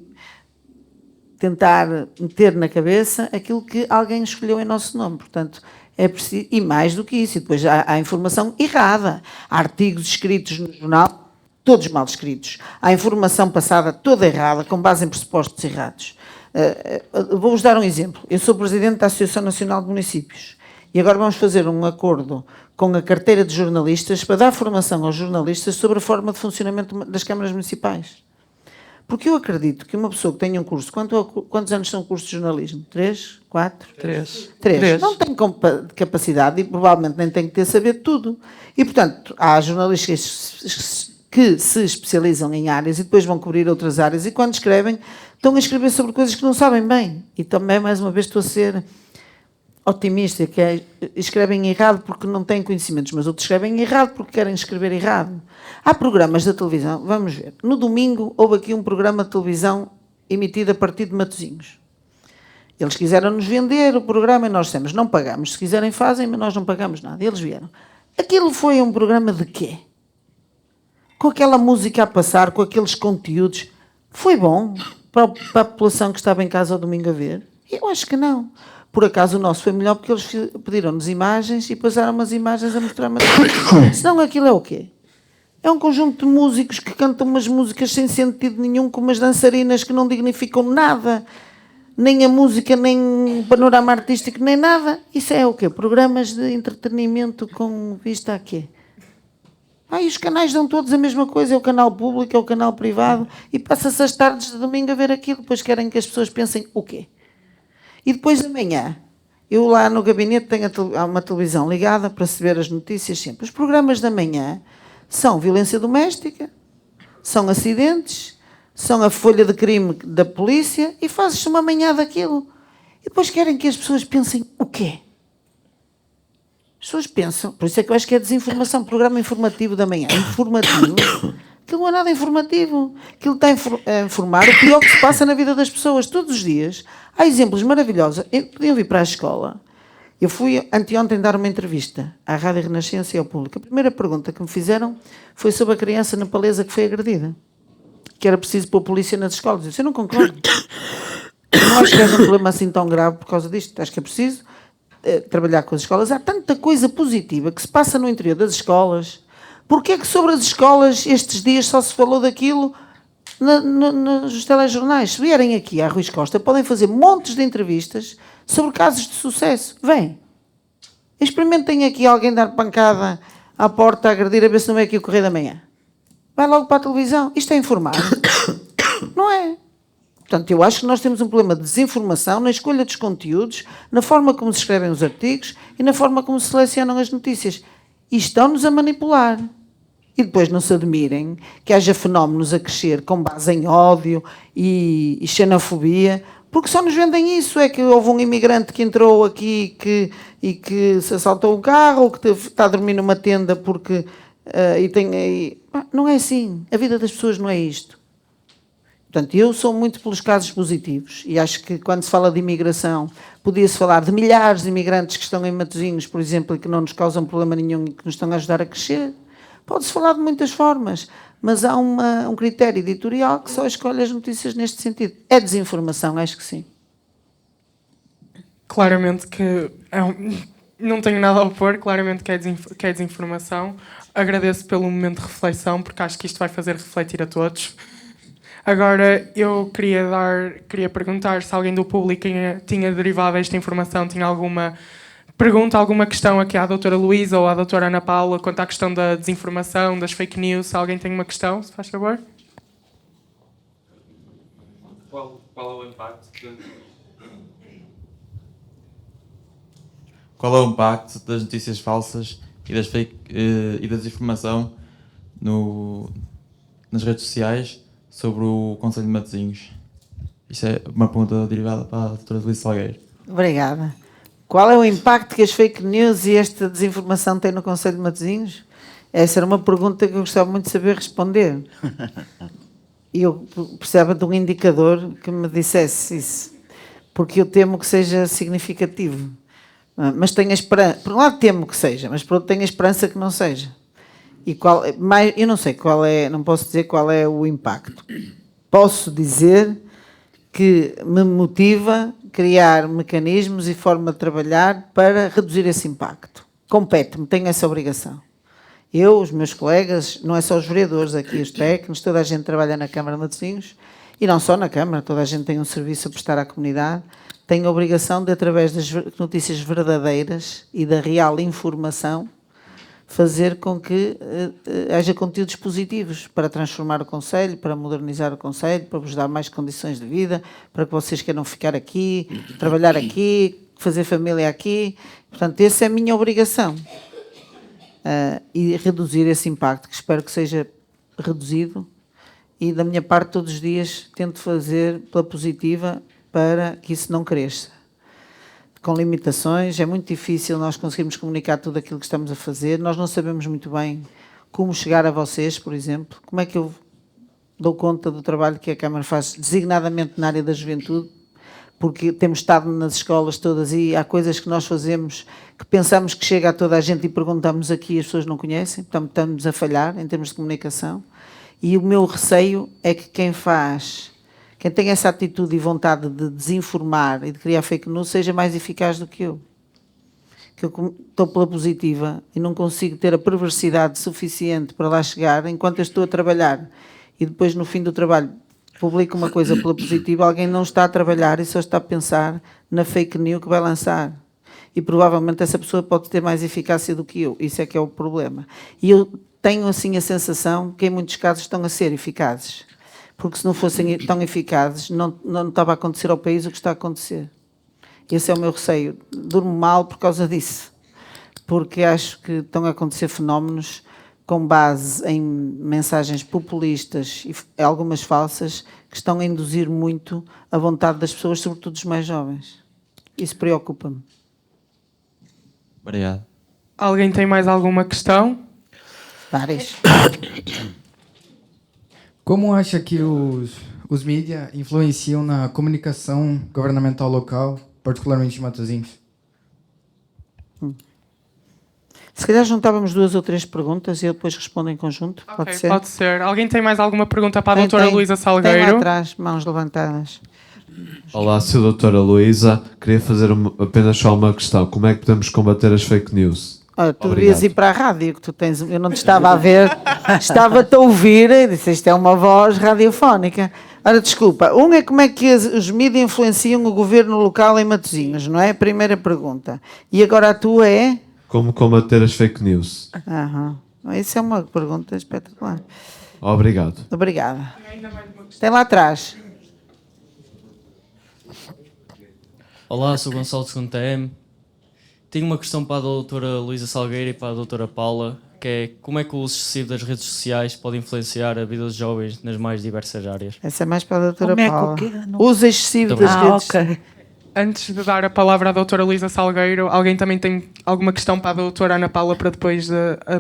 tentar meter na cabeça aquilo que alguém escolheu em nosso nome. Portanto, é preciso, e mais do que isso, e depois há informação errada. Há artigos escritos no jornal, todos mal escritos. Há informação passada toda errada, com base em pressupostos errados. Vou-vos dar um exemplo. Eu sou presidente da Associação Nacional de Municípios e agora vamos fazer um acordo com a carteira de jornalistas para dar formação aos jornalistas sobre a forma de funcionamento das câmaras municipais. Porque eu acredito que uma pessoa que tenha um curso... Quantos anos são cursos de jornalismo? 3? 4? 3. Não tem capacidade e provavelmente nem tem que ter saber tudo. E, portanto, há jornalistas que se especializam em áreas e depois vão cobrir outras áreas e quando escrevem, estão a escrever sobre coisas que não sabem bem. E também, mais uma vez, estou a ser otimista, que escrevem errado porque não têm conhecimentos, mas outros escrevem errado porque querem escrever errado. Há programas da televisão, vamos ver. No domingo houve aqui um programa de televisão emitido a partir de Matosinhos. Eles quiseram nos vender o programa e nós dissemos, não pagamos. Se quiserem fazem, mas nós não pagamos nada. E eles vieram. Aquilo foi um programa de quê? Com aquela música a passar, com aqueles conteúdos. Foi bom para a população que estava em casa ao domingo a ver? Eu acho que não. Por acaso o nosso foi melhor porque eles pediram-nos imagens e passaram umas imagens a mostrar uma... Senão aquilo é o quê? É um conjunto de músicos que cantam umas músicas sem sentido nenhum, com umas dançarinas que não dignificam nada. nem a música, nem o panorama artístico, nem nada. Isso é o quê? Programas de entretenimento com vista a quê? E os canais dão todos a mesma coisa, é o canal público, é o canal privado, e passa-se as tardes de domingo a ver aquilo, depois querem que as pessoas pensem o quê? E depois de manhã, eu lá no gabinete tenho há uma televisão ligada para se ver as notícias sempre. Os programas da manhã são violência doméstica, são acidentes, são a folha de crime da polícia, e fazes-se uma manhã daquilo. E depois querem que as pessoas pensem o quê? As pessoas pensam, por isso é que eu acho que é desinformação, programa informativo da manhã. Informativo? Aquilo não é nada informativo. Aquilo está a informar o pior que se passa na vida das pessoas. Todos os dias há exemplos maravilhosos. Podiam vir para a escola. Eu fui anteontem dar uma entrevista à Rádio Renascença e ao público. A primeira pergunta que me fizeram foi sobre a criança nepalesa que foi agredida. Que era preciso pôr polícia nas escolas. Eu disse, eu não concordo. Eu não acho que haja um problema assim tão grave por causa disto. Acho que é preciso trabalhar com as escolas. Há tanta coisa positiva que se passa no interior das escolas. Porquê é que sobre as escolas estes dias só se falou daquilo nos telejornais? Se vierem aqui à Ruiz Costa, podem fazer montes de entrevistas sobre casos de sucesso. Vem. Experimentem aqui alguém dar pancada à porta a agredir, a ver se não é aqui o Correio da Manhã. Vai logo para a televisão. Isto é informar. Não é? Portanto, eu acho que nós temos um problema de desinformação na escolha dos conteúdos, na forma como se escrevem os artigos e na forma como se selecionam as notícias. E estão-nos a manipular. E depois não se admirem que haja fenómenos a crescer com base em ódio e xenofobia, porque só nos vendem isso. É que houve um imigrante que entrou aqui e que se assaltou um carro, ou que está a dormir numa tenda porque... Não é assim. A vida das pessoas não é isto. Portanto, eu sou muito pelos casos positivos e acho que quando se fala de imigração, podia-se falar de milhares de imigrantes que estão em Matosinhos, por exemplo, e que não nos causam problema nenhum e que nos estão a ajudar a crescer. Pode-se falar de muitas formas, mas há um critério editorial que só escolhe as notícias neste sentido. É desinformação, acho que sim. Claramente que não tenho nada a opor, claramente que é desinformação. Agradeço pelo momento de reflexão, porque acho que isto vai fazer refletir a todos. Agora, eu queria perguntar se alguém do público tinha derivado esta informação, tinha alguma pergunta, alguma questão aqui à doutora Luísa ou à doutora Ana Paula quanto à questão da desinformação, das fake news. Se alguém tem uma questão, se faz favor. Qual é o impacto Qual é o impacto das notícias falsas e da desinformação nas redes sociais sobre o Conselho de Matosinhos? Isto é uma pergunta derivada para a doutora Luísa Salgueiro. Obrigada. Qual é o impacto que as fake news e esta desinformação têm no Conselho de Matosinhos? Essa era uma pergunta que eu gostava muito de saber responder. E eu precisava de um indicador que me dissesse isso. Porque eu temo que seja significativo. Mas tenho a esperança... Por um lado temo que seja, mas por outro tenho a esperança que não seja. Eu não sei qual é... Não posso dizer qual é o impacto. Posso dizer que me motiva criar mecanismos e forma de trabalhar para reduzir esse impacto. Compete-me, tenho essa obrigação. Eu, os meus colegas, não é só os vereadores aqui, os técnicos, toda a gente trabalha na Câmara de Matosinhos, e não só na Câmara, toda a gente tem um serviço a prestar à comunidade, tem a obrigação de, através das notícias verdadeiras e da real informação, fazer com que haja conteúdos positivos para transformar o Conselho, para modernizar o Conselho, para vos dar mais condições de vida, para que vocês queiram ficar aqui, trabalhar aqui, fazer família aqui. Portanto, essa é a minha obrigação. E reduzir esse impacto, que espero que seja reduzido. E, da minha parte, todos os dias tento fazer pela positiva para que isso não cresça. Com limitações, é muito difícil nós conseguirmos comunicar tudo aquilo que estamos a fazer. Nós não sabemos muito bem como chegar a vocês, por exemplo. Como é que eu dou conta do trabalho que a Câmara faz, designadamente na área da juventude, porque temos estado nas escolas todas e há coisas que nós fazemos que pensamos que chega a toda a gente e perguntamos aqui e as pessoas não conhecem, portanto estamos a falhar em termos de comunicação. E o meu receio é que quem tem essa atitude e vontade de desinformar e de criar fake news seja mais eficaz do que eu. Que eu estou pela positiva e não consigo ter a perversidade suficiente para lá chegar enquanto eu estou a trabalhar e depois no fim do trabalho publica uma coisa pela positiva, alguém não está a trabalhar e só está a pensar na fake news que vai lançar. E provavelmente essa pessoa pode ter mais eficácia do que eu. Isso é que é o problema. E eu tenho assim a sensação que em muitos casos estão a ser eficazes. Porque se não fossem tão eficazes, não estava a acontecer ao país o que está a acontecer. Esse é o meu receio. Durmo mal por causa disso. Porque acho que estão a acontecer fenómenos com base em mensagens populistas e algumas falsas que estão a induzir muito a vontade das pessoas, sobretudo dos mais jovens. Isso preocupa-me. Obrigado. Alguém tem mais alguma questão? Várias. Como acha que os mídias influenciam na comunicação governamental local, particularmente em Matosinhos? Se calhar juntávamos 2 ou 3 perguntas e eu depois respondo em conjunto. Ok, Pode ser? pode ser. Alguém tem mais alguma pergunta para a Tem, doutora tem. Luísa Tem Salgueiro? lá atrás, mãos levantadas. Olá, Sra. Doutora Luísa. Queria fazer apenas só uma questão. Como é que podemos combater as fake news? Olha, tu Obrigado. devias ir para a rádio, que tu tens. Eu não te estava a ver, estava-te a ouvir e disse: isto é uma voz radiofónica. Ora, desculpa, é como é que os mídias influenciam o governo local em Matosinhos, não é? Primeira pergunta. E agora a tua é? Como combater as fake news? Aham. Isso é uma pergunta espetacular. Obrigado. Obrigada. Tem lá atrás. Olá, sou Gonçalo de 2º TM. Tenho uma questão para a doutora Luísa Salgueiro e para a doutora Paula, que é como é que o uso excessivo das redes sociais pode influenciar a vida dos jovens nas mais diversas áreas? Essa é mais para a doutora Como é que Paula. o quê? Não- Uso excessivo das redes. ok. Antes de dar a palavra à doutora Luísa Salgueiro, alguém também tem alguma questão para a doutora Ana Paula para depois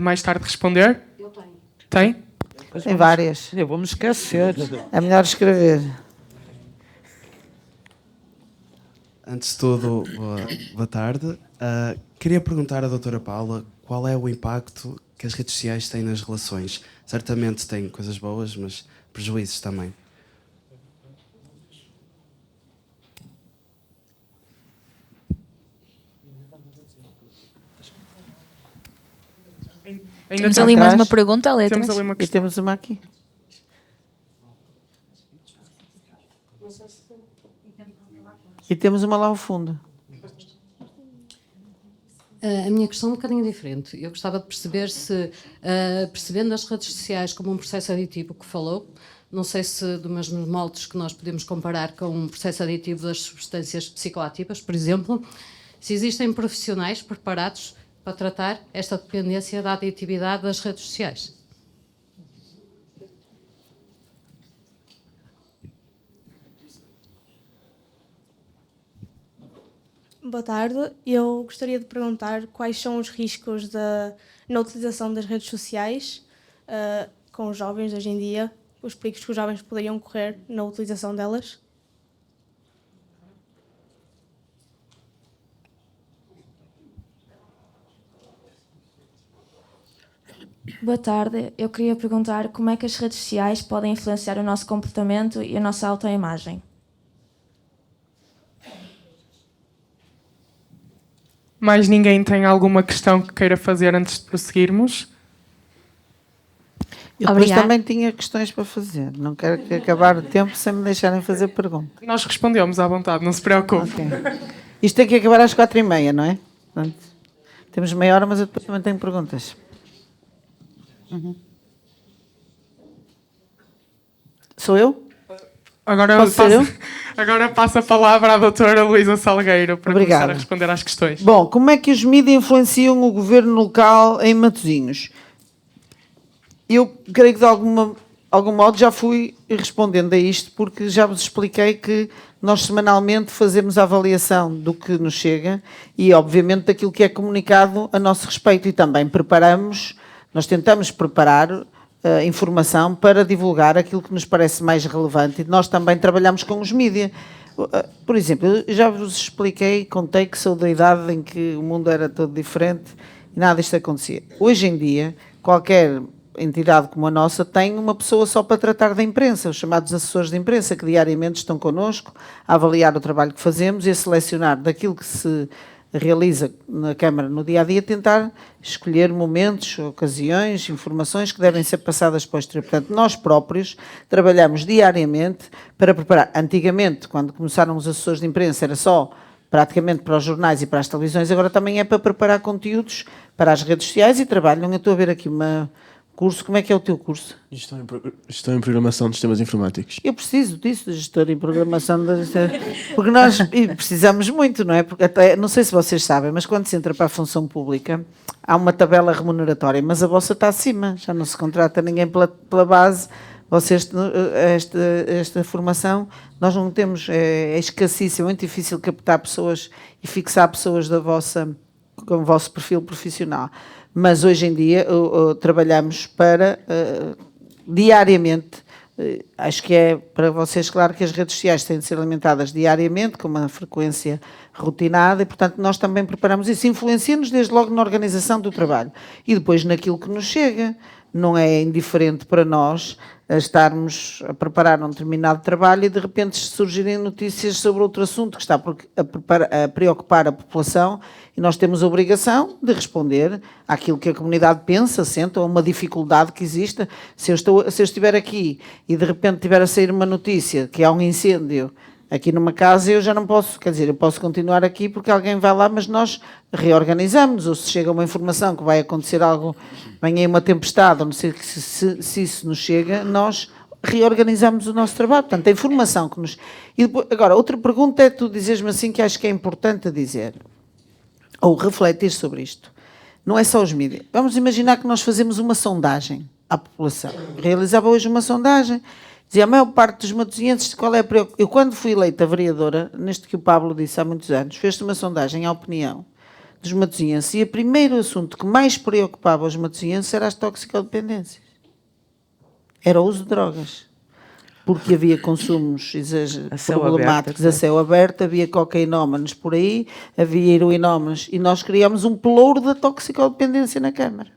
mais tarde responder? Eu tenho. Tem? Tem várias. Eu vou-me esquecer. É melhor escrever. Antes de tudo, boa tarde. Queria perguntar à doutora Paula qual é o impacto que as redes sociais têm nas relações. Certamente tem coisas boas, mas prejuízos também. Ainda Temos tem- ali mais atrás? uma pergunta, letras. Temos ali uma E questão. temos uma aqui. E temos uma lá ao fundo. A minha questão é um bocadinho diferente. Eu gostava de perceber se, percebendo as redes sociais como um processo aditivo que falou, não sei se dos mesmos moldes que nós podemos comparar com um processo aditivo das substâncias psicoativas, por exemplo, se existem profissionais preparados para tratar esta dependência da aditividade das redes sociais. Boa tarde. Eu gostaria de perguntar quais são os riscos na utilização das redes sociais com os jovens hoje em dia, os perigos que os jovens poderiam correr na utilização delas. Boa tarde. Eu queria perguntar como é que as redes sociais podem influenciar o nosso comportamento e a nossa autoimagem. Mais ninguém tem alguma questão que queira fazer antes de prosseguirmos? Eu depois Obrigada. também tinha questões para fazer. Não quero que acabar o tempo sem me deixarem fazer pergunta. Nós respondemos à vontade, não se preocupe. Ok. Isto tem que acabar às 4h30, não é? Portanto, temos meia hora, mas eu depois também tenho perguntas. Sou eu? Agora Posso ser eu? agora passa a palavra à doutora Luísa Salgueiro para Obrigada. começar a responder às questões. Bom, como é que os mídias influenciam o governo local em Matosinhos? Eu creio que de algum modo já fui respondendo a isto, porque já vos expliquei que nós semanalmente fazemos a avaliação do que nos chega e, obviamente, daquilo que é comunicado a nosso respeito, e também nós tentamos preparar informação para divulgar aquilo que nos parece mais relevante, e nós também trabalhamos com os mídias. Por exemplo, eu já vos expliquei, contei que sou da idade em que o mundo era todo diferente e nada disto acontecia. Hoje em dia, qualquer entidade como a nossa tem uma pessoa só para tratar da imprensa, os chamados assessores de imprensa, que diariamente estão connosco a avaliar o trabalho que fazemos e a selecionar daquilo que se realiza na Câmara no dia-a-dia, tentar escolher momentos, ocasiões, informações que devem ser passadas para o exterior. Portanto, nós próprios trabalhamos diariamente para preparar. Antigamente, quando começaram os assessores de imprensa, era só praticamente para os jornais e para as televisões, agora também é para preparar conteúdos para as redes sociais e trabalham. Eu estou a ver aqui curso. Como é que é o teu curso? Gestão em Programação de Sistemas Informáticos. Eu preciso disso, de gestor em programação, porque nós precisamos muito, não é? Porque até, não sei se vocês sabem, mas quando se entra para a função pública, há uma tabela remuneratória, mas a vossa está acima, já não se contrata ninguém pela base. Vocês, esta formação, nós não temos, é escassíssimo, é muito difícil captar pessoas e fixar pessoas com o vosso perfil profissional. Mas hoje em dia trabalhamos para, diariamente, acho que é para vocês claro que as redes sociais têm de ser alimentadas diariamente, com uma frequência rotinada, e portanto nós também preparamos isso, influencia-nos desde logo na organização do trabalho. E depois naquilo que nos chega, não é indiferente para nós estarmos a preparar um determinado trabalho e de repente surgirem notícias sobre outro assunto que está a preocupar a população e nós temos a obrigação de responder àquilo que a comunidade pensa, sente, ou uma dificuldade que exista. Se eu estiver aqui e de repente tiver a sair uma notícia que há um incêndio aqui numa casa, eu já não posso, quer dizer, eu posso continuar aqui porque alguém vai lá, mas nós reorganizamos, ou se chega uma informação que vai acontecer algo, vem aí uma tempestade, ou não sei se isso nos chega, nós reorganizamos o nosso trabalho. Portanto, a informação que nos... E depois, agora, outra pergunta é tu dizes-me assim que acho que é importante dizer, ou refletir sobre isto. Não é só os mídias. Vamos imaginar que nós fazemos uma sondagem à população. Realizava hoje uma sondagem, dizia a maior parte dos matosinhenses qual é a preocupação. Eu, quando fui eleita vereadora, neste que o Pablo disse há muitos anos, fez-se uma sondagem à opinião dos matosinhenses e o primeiro assunto que mais preocupava os matosinhenses era as toxicodependências. Era o uso de drogas. Porque havia consumos problemáticos a céu aberto, havia cocainómanos por aí, havia heroinómanos, e nós criámos um pelouro da toxicodependência na Câmara.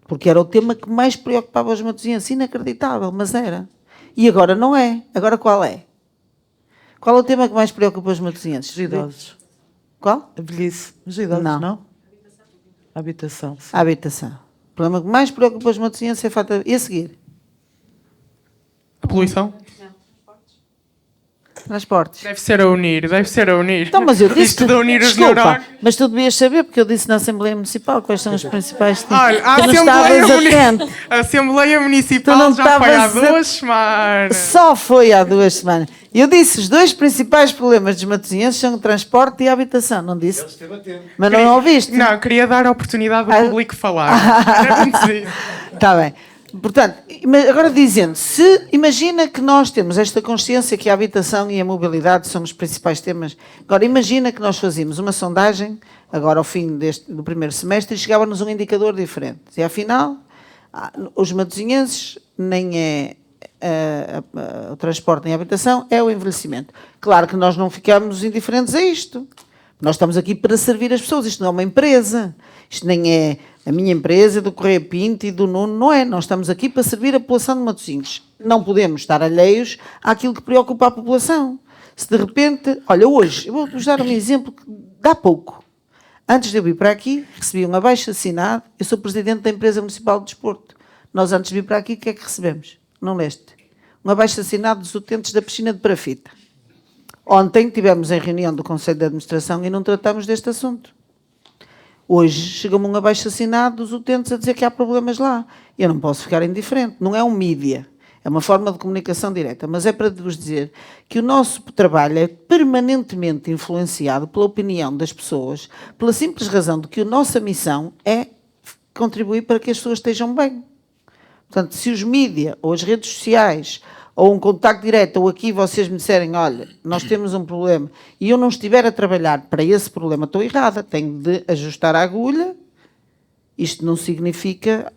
Porque era o tema que mais preocupava os matosinhenses. Inacreditável, mas era. E agora não é. Agora qual é? Qual é o tema que mais preocupa os matosinhenses? Os idosos. Qual? A velhice. Os idosos, não? A habitação. Sim. A habitação. O problema que mais preocupa os matosinhenses é a falta... E a seguir? A poluição? Transportes. Deve ser a unir. Então, mas eu disse Isto de unir os desculpa, neurónios. mas tu devias saber, porque eu disse na Assembleia Municipal quais são os principais temas. Olha, a Assembleia Municipal já foi há 2 semanas. Só foi há 2 semanas. Eu disse, os 2 principais problemas dos matosinhenses são o transporte e a habitação, não disse? Mas não ouviste? Não, queria dar a oportunidade ao público falar. Está bem. Portanto, agora dizendo, imagina que nós temos esta consciência que a habitação e a mobilidade são os principais temas. Agora, imagina que nós fazíamos uma sondagem, agora ao fim do primeiro semestre, e chegava-nos um indicador diferente. E afinal, os matosinhenses nem é o transporte nem a habitação, é o envelhecimento. Claro que nós não ficamos indiferentes a isto. Nós estamos aqui para servir as pessoas. Isto não é uma empresa. Isto nem é a minha empresa, do Correia Pinto e do Nuno. Não é. Nós estamos aqui para servir a população de Matosinhos. Não podemos estar alheios àquilo que preocupa a população. Se de repente... Olha, hoje, eu vou-vos dar um exemplo que dá pouco. Antes de eu vir para aqui, recebi um abaixo-assinado. Eu sou presidente da empresa municipal de desporto. Nós, antes de vir para aqui, o que é que recebemos? Não leste? Um abaixo-assinado dos utentes da piscina de parafita. Ontem tivemos em reunião do Conselho de Administração e não tratamos deste assunto. Hoje chegou-me um abaixo-assinado dos utentes a dizer que há problemas lá. Eu não posso ficar indiferente. Não é um mídia, é uma forma de comunicação direta. Mas é para vos dizer que o nosso trabalho é permanentemente influenciado pela opinião das pessoas, pela simples razão de que a nossa missão é contribuir para que as pessoas estejam bem. Portanto, se os mídia ou as redes sociais ou um contacto direto, ou aqui vocês me disserem, olha, nós temos um problema, e eu não estiver a trabalhar para esse problema, estou errada, tenho de ajustar a agulha. Isto não significa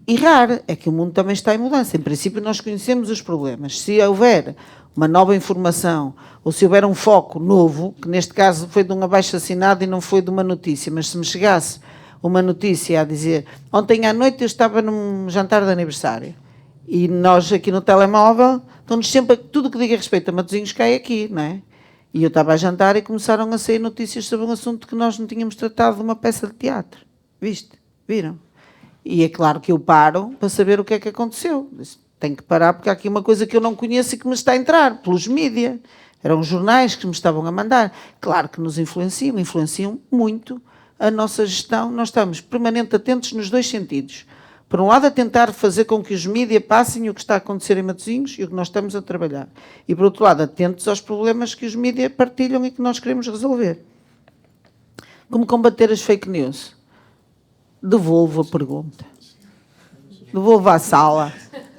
errar, é que o mundo também está em mudança. Em princípio, nós conhecemos os problemas. Se houver uma nova informação, ou se houver um foco novo, que neste caso foi de um abaixo-assinado e não foi de uma notícia, mas se me chegasse uma notícia a dizer, ontem à noite eu estava num jantar de aniversário, e nós aqui no telemóvel, estamos sempre, tudo que diga respeito a Matosinhos cai aqui, não é? E eu estava a jantar e começaram a sair notícias sobre um assunto que nós não tínhamos tratado de uma peça de teatro. Viste? Viram? E é claro que eu paro para saber o que é que aconteceu. Tenho que parar porque há aqui uma coisa que eu não conheço e que me está a entrar, pelos mídias. Eram jornais que me estavam a mandar. Claro que nos influenciam muito a nossa gestão. Nós estamos permanentemente atentos nos dois sentidos. Por um lado, a tentar fazer com que os mídias passem o que está a acontecer em Matosinhos e o que nós estamos a trabalhar. E, por outro lado, atentos aos problemas que os mídias partilham e que nós queremos resolver. Como combater as fake news? Devolvo a pergunta. Devolvo à sala.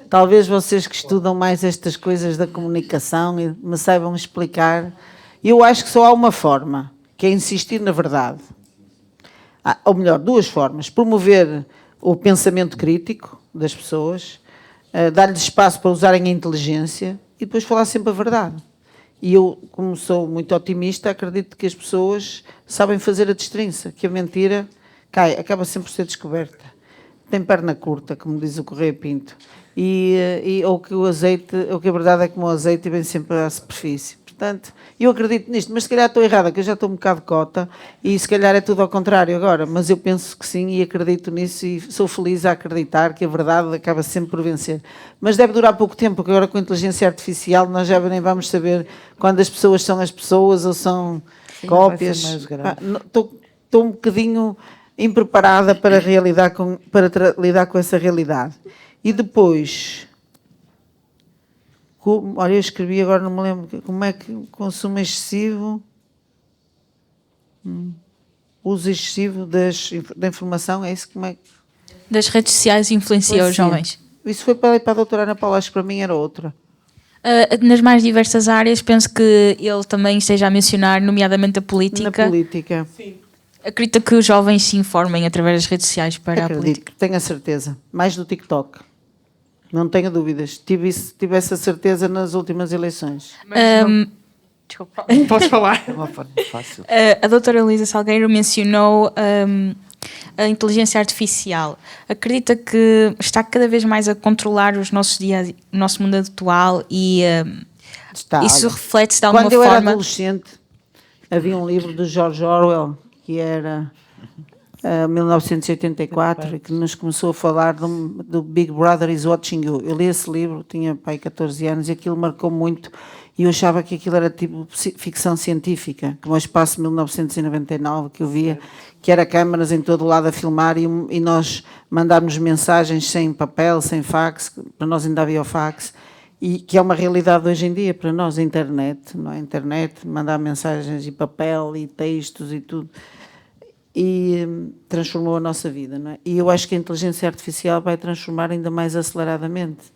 Talvez vocês que estudam mais estas coisas da comunicação e me saibam explicar. Eu acho que só há uma forma, que é insistir na verdade. Ou melhor, duas formas. Promover o pensamento crítico das pessoas, dar-lhes espaço para usarem a inteligência e depois falar sempre a verdade. E eu, como sou muito otimista, acredito que as pessoas sabem fazer a destrinça, que a mentira acaba sempre por ser descoberta. Tem perna curta, como diz o Correia Pinto. Ou que a verdade é como o azeite e vem sempre à superfície. Portanto, eu acredito nisto, mas se calhar estou errada, que eu já estou um bocado cota e se calhar é tudo ao contrário agora, mas eu penso que sim e acredito nisso e sou feliz a acreditar que a verdade acaba sempre por vencer. Mas deve durar pouco tempo, porque agora com a inteligência artificial nós já nem vamos saber quando as pessoas são as pessoas ou são cópias. Estou um bocadinho impreparada para lidar com essa realidade. E depois... Olha, eu escrevi, agora não me lembro, como é que o consumo excessivo, uso excessivo da informação, é isso? Como é? Das redes sociais influencia os jovens. Isso foi para a doutora Ana Paula, acho que para mim era outra. Nas mais diversas áreas, penso que ele também esteja a mencionar, nomeadamente a política. Na política. Sim. Acredito que os jovens se informem através das redes sociais para a política. Tenho a certeza. Mais do TikTok. Não tenho dúvidas. Tive essa certeza nas últimas eleições. Desculpa, posso falar? É uma forma fácil. A doutora Luísa Salgueiro mencionou a inteligência artificial. Acredita que está cada vez mais a controlar os nossos dias, o nosso mundo atual e isso reflete-se de alguma forma? Quando eu era adolescente, havia um livro do George Orwell, que era 1984, que nos começou a falar do Big Brother is Watching You. Eu li esse livro, tinha pai 14 anos, e aquilo marcou muito, e eu achava que aquilo era tipo ficção científica, como o Espaço 1999, que eu via, que era câmaras em todo o lado a filmar, e nós mandarmos mensagens sem papel, sem fax, para nós ainda havia o fax, e que é uma realidade hoje em dia para nós, a internet, não é? A internet, mandar mensagens e papel e textos e tudo, e transformou a nossa vida, não é? E eu acho que a inteligência artificial vai transformar ainda mais aceleradamente,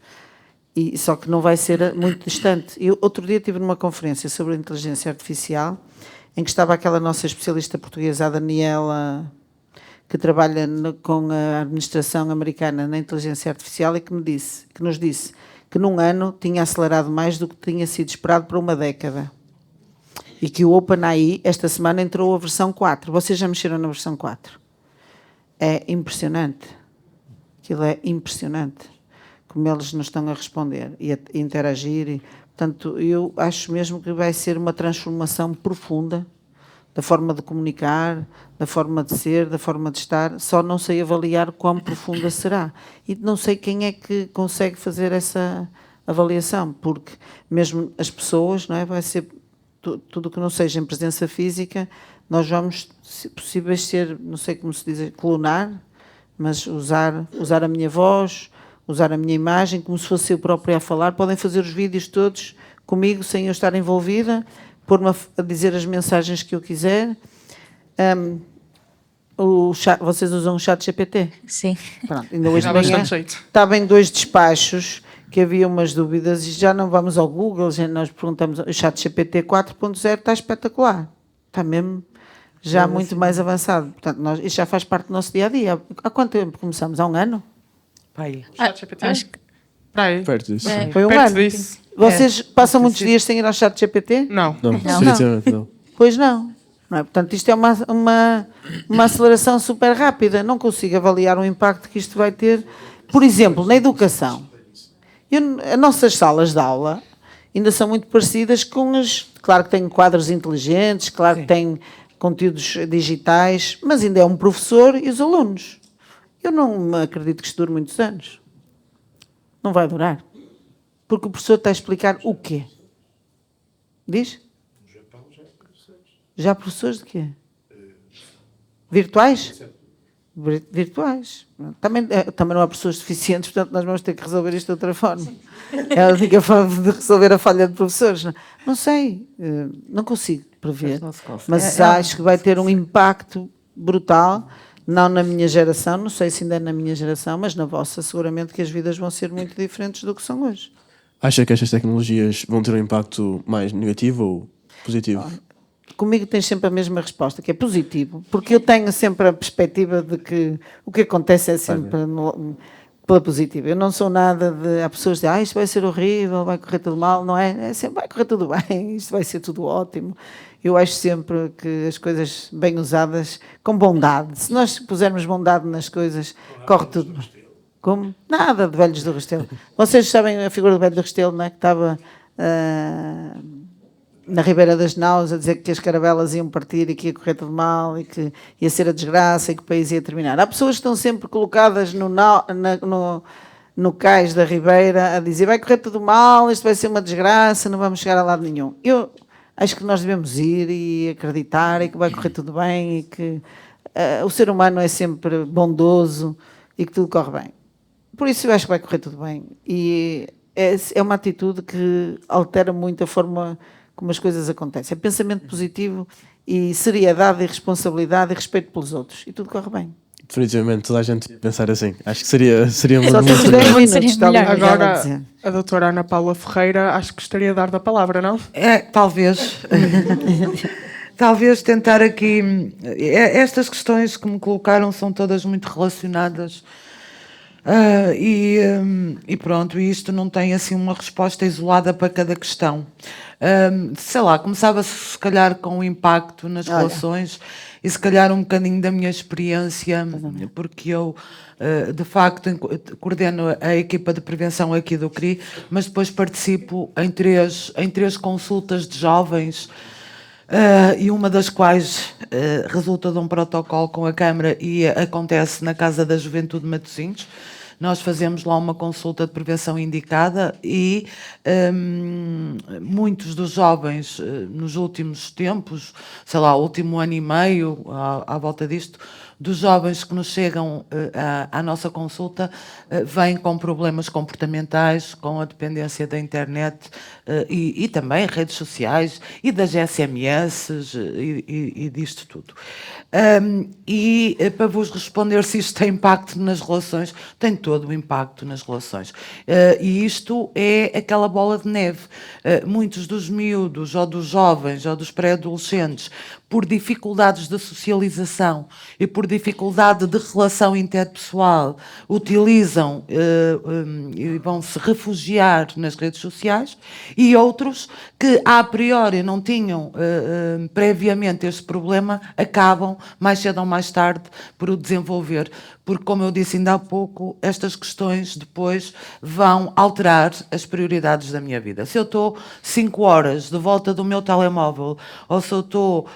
só que não vai ser muito distante. Eu outro dia estive numa conferência sobre a inteligência artificial, em que estava aquela nossa especialista portuguesa, a Daniela, que trabalha com a administração americana na inteligência artificial, e que nos disse que num ano tinha acelerado mais do que tinha sido esperado para uma década. E que o OpenAI, esta semana, entrou a versão 4. Vocês já mexeram na versão 4? É impressionante. Aquilo é impressionante. Como eles nos estão a responder e a interagir. Portanto, eu acho mesmo que vai ser uma transformação profunda da forma de comunicar, da forma de ser, da forma de estar. Só não sei avaliar quão profunda será. E não sei quem é que consegue fazer essa avaliação, porque mesmo as pessoas, não é? Vai ser... Tudo que não seja em presença física, nós vamos, se possíveis, ser, não sei como se diz, clonar, mas usar a minha voz, usar a minha imagem, como se fosse eu própria a falar. Podem fazer os vídeos todos comigo, sem eu estar envolvida, pôr-me a dizer as mensagens que eu quiser. Vocês usam o chat GPT? Sim. Pronto, ainda hoje de manhã estava em 2 despachos, que havia umas dúvidas, e já não vamos ao Google, nós perguntamos, o chat GPT 4.0 está espetacular, está mesmo já muito mais avançado. Portanto, isto já faz parte do nosso dia-a-dia. Há quanto tempo começamos? Há um ano? Pai. Chat GPT? Acho que... Perto disso. Foi um ano. Vocês passam muitos dias sem ir ao chat GPT? Não. Não. Pois não. Não é? Portanto, isto é uma aceleração super rápida. Não consigo avaliar o impacto que isto vai ter. Por exemplo, na educação. As nossas salas de aula, ainda são muito parecidas com as... Claro que tem quadros inteligentes, claro que tem conteúdos digitais, mas ainda é um professor e os alunos. Eu não acredito que isto dure muitos anos. Não vai durar. Porque o professor está a explicar o quê? Diz? Já professores de quê? Virtuais? Virtuais. Também não há professores suficientes, portanto nós vamos ter que resolver isto de outra forma. É a única forma de resolver a falha de professores. Não sei, não consigo prever, mas acho que vai ter um impacto brutal, não na minha geração, não sei se ainda é na minha geração, mas na vossa seguramente que as vidas vão ser muito diferentes do que são hoje. Acha que estas tecnologias vão ter um impacto mais negativo ou positivo? Comigo tens sempre a mesma resposta, que é positivo, porque eu tenho sempre a perspectiva de que o que acontece é sempre pela positiva. Eu não sou nada de... Há pessoas que dizem, isto vai ser horrível, vai correr tudo mal. Não é? É sempre, vai correr tudo bem, isto vai ser tudo ótimo. Eu acho sempre que as coisas bem usadas, com bondade. Se nós pusermos bondade nas coisas, corre tudo bem. Como? Nada de Velhos do Restelo. Vocês sabem a figura do Velho do Restelo, não é? Que estava... na Ribeira das Naus a dizer que as caravelas iam partir e que ia correr tudo mal e que ia ser a desgraça e que o país ia terminar. Há pessoas que estão sempre colocadas no cais da Ribeira a dizer vai correr tudo mal, isto vai ser uma desgraça, não vamos chegar a lado nenhum. Eu acho que nós devemos ir e acreditar e que vai correr tudo bem e que o ser humano é sempre bondoso e que tudo corre bem. Por isso eu acho que vai correr tudo bem. E é uma atitude que altera muito a forma como as coisas acontecem. É pensamento positivo e seriedade e responsabilidade e respeito pelos outros. E tudo corre bem. Definitivamente, toda a gente pensar assim. Acho que seria muito melhor. Agora, a doutora Ana Paula Ferreira, acho que gostaria de dar da palavra, não? Talvez. Talvez tentar aqui... Estas questões que me colocaram são todas muito relacionadas. E pronto, isto não tem assim uma resposta isolada para cada questão. Sei lá, começava se calhar com o impacto nas relações e se calhar um bocadinho da minha experiência, porque eu de facto coordeno a equipa de prevenção aqui do CRI, mas depois participo em três consultas de jovens, e uma das quais resulta de um protocolo com a Câmara e acontece na Casa da Juventude de Matosinhos. Nós fazemos lá uma consulta de prevenção indicada e muitos dos jovens nos últimos tempos, sei lá, último ano e meio, à volta disto, dos jovens que nos chegam à nossa consulta, vêm com problemas comportamentais, com a dependência da internet e também redes sociais e das SMS e disto tudo. E para vos responder se isto tem impacto nas relações, tem todo o impacto nas relações. E isto é aquela bola de neve. Muitos dos miúdos, ou dos jovens, ou dos pré-adolescentes, por dificuldades de socialização e por dificuldade de relação interpessoal, utilizam e vão se refugiar nas redes sociais, e outros que a priori não tinham previamente este problema, acabam mais cedo ou mais tarde por o desenvolver, porque, como eu disse ainda há pouco, estas questões depois vão alterar as prioridades da minha vida. Se eu estou 5 horas de volta do meu telemóvel, ou se eu estou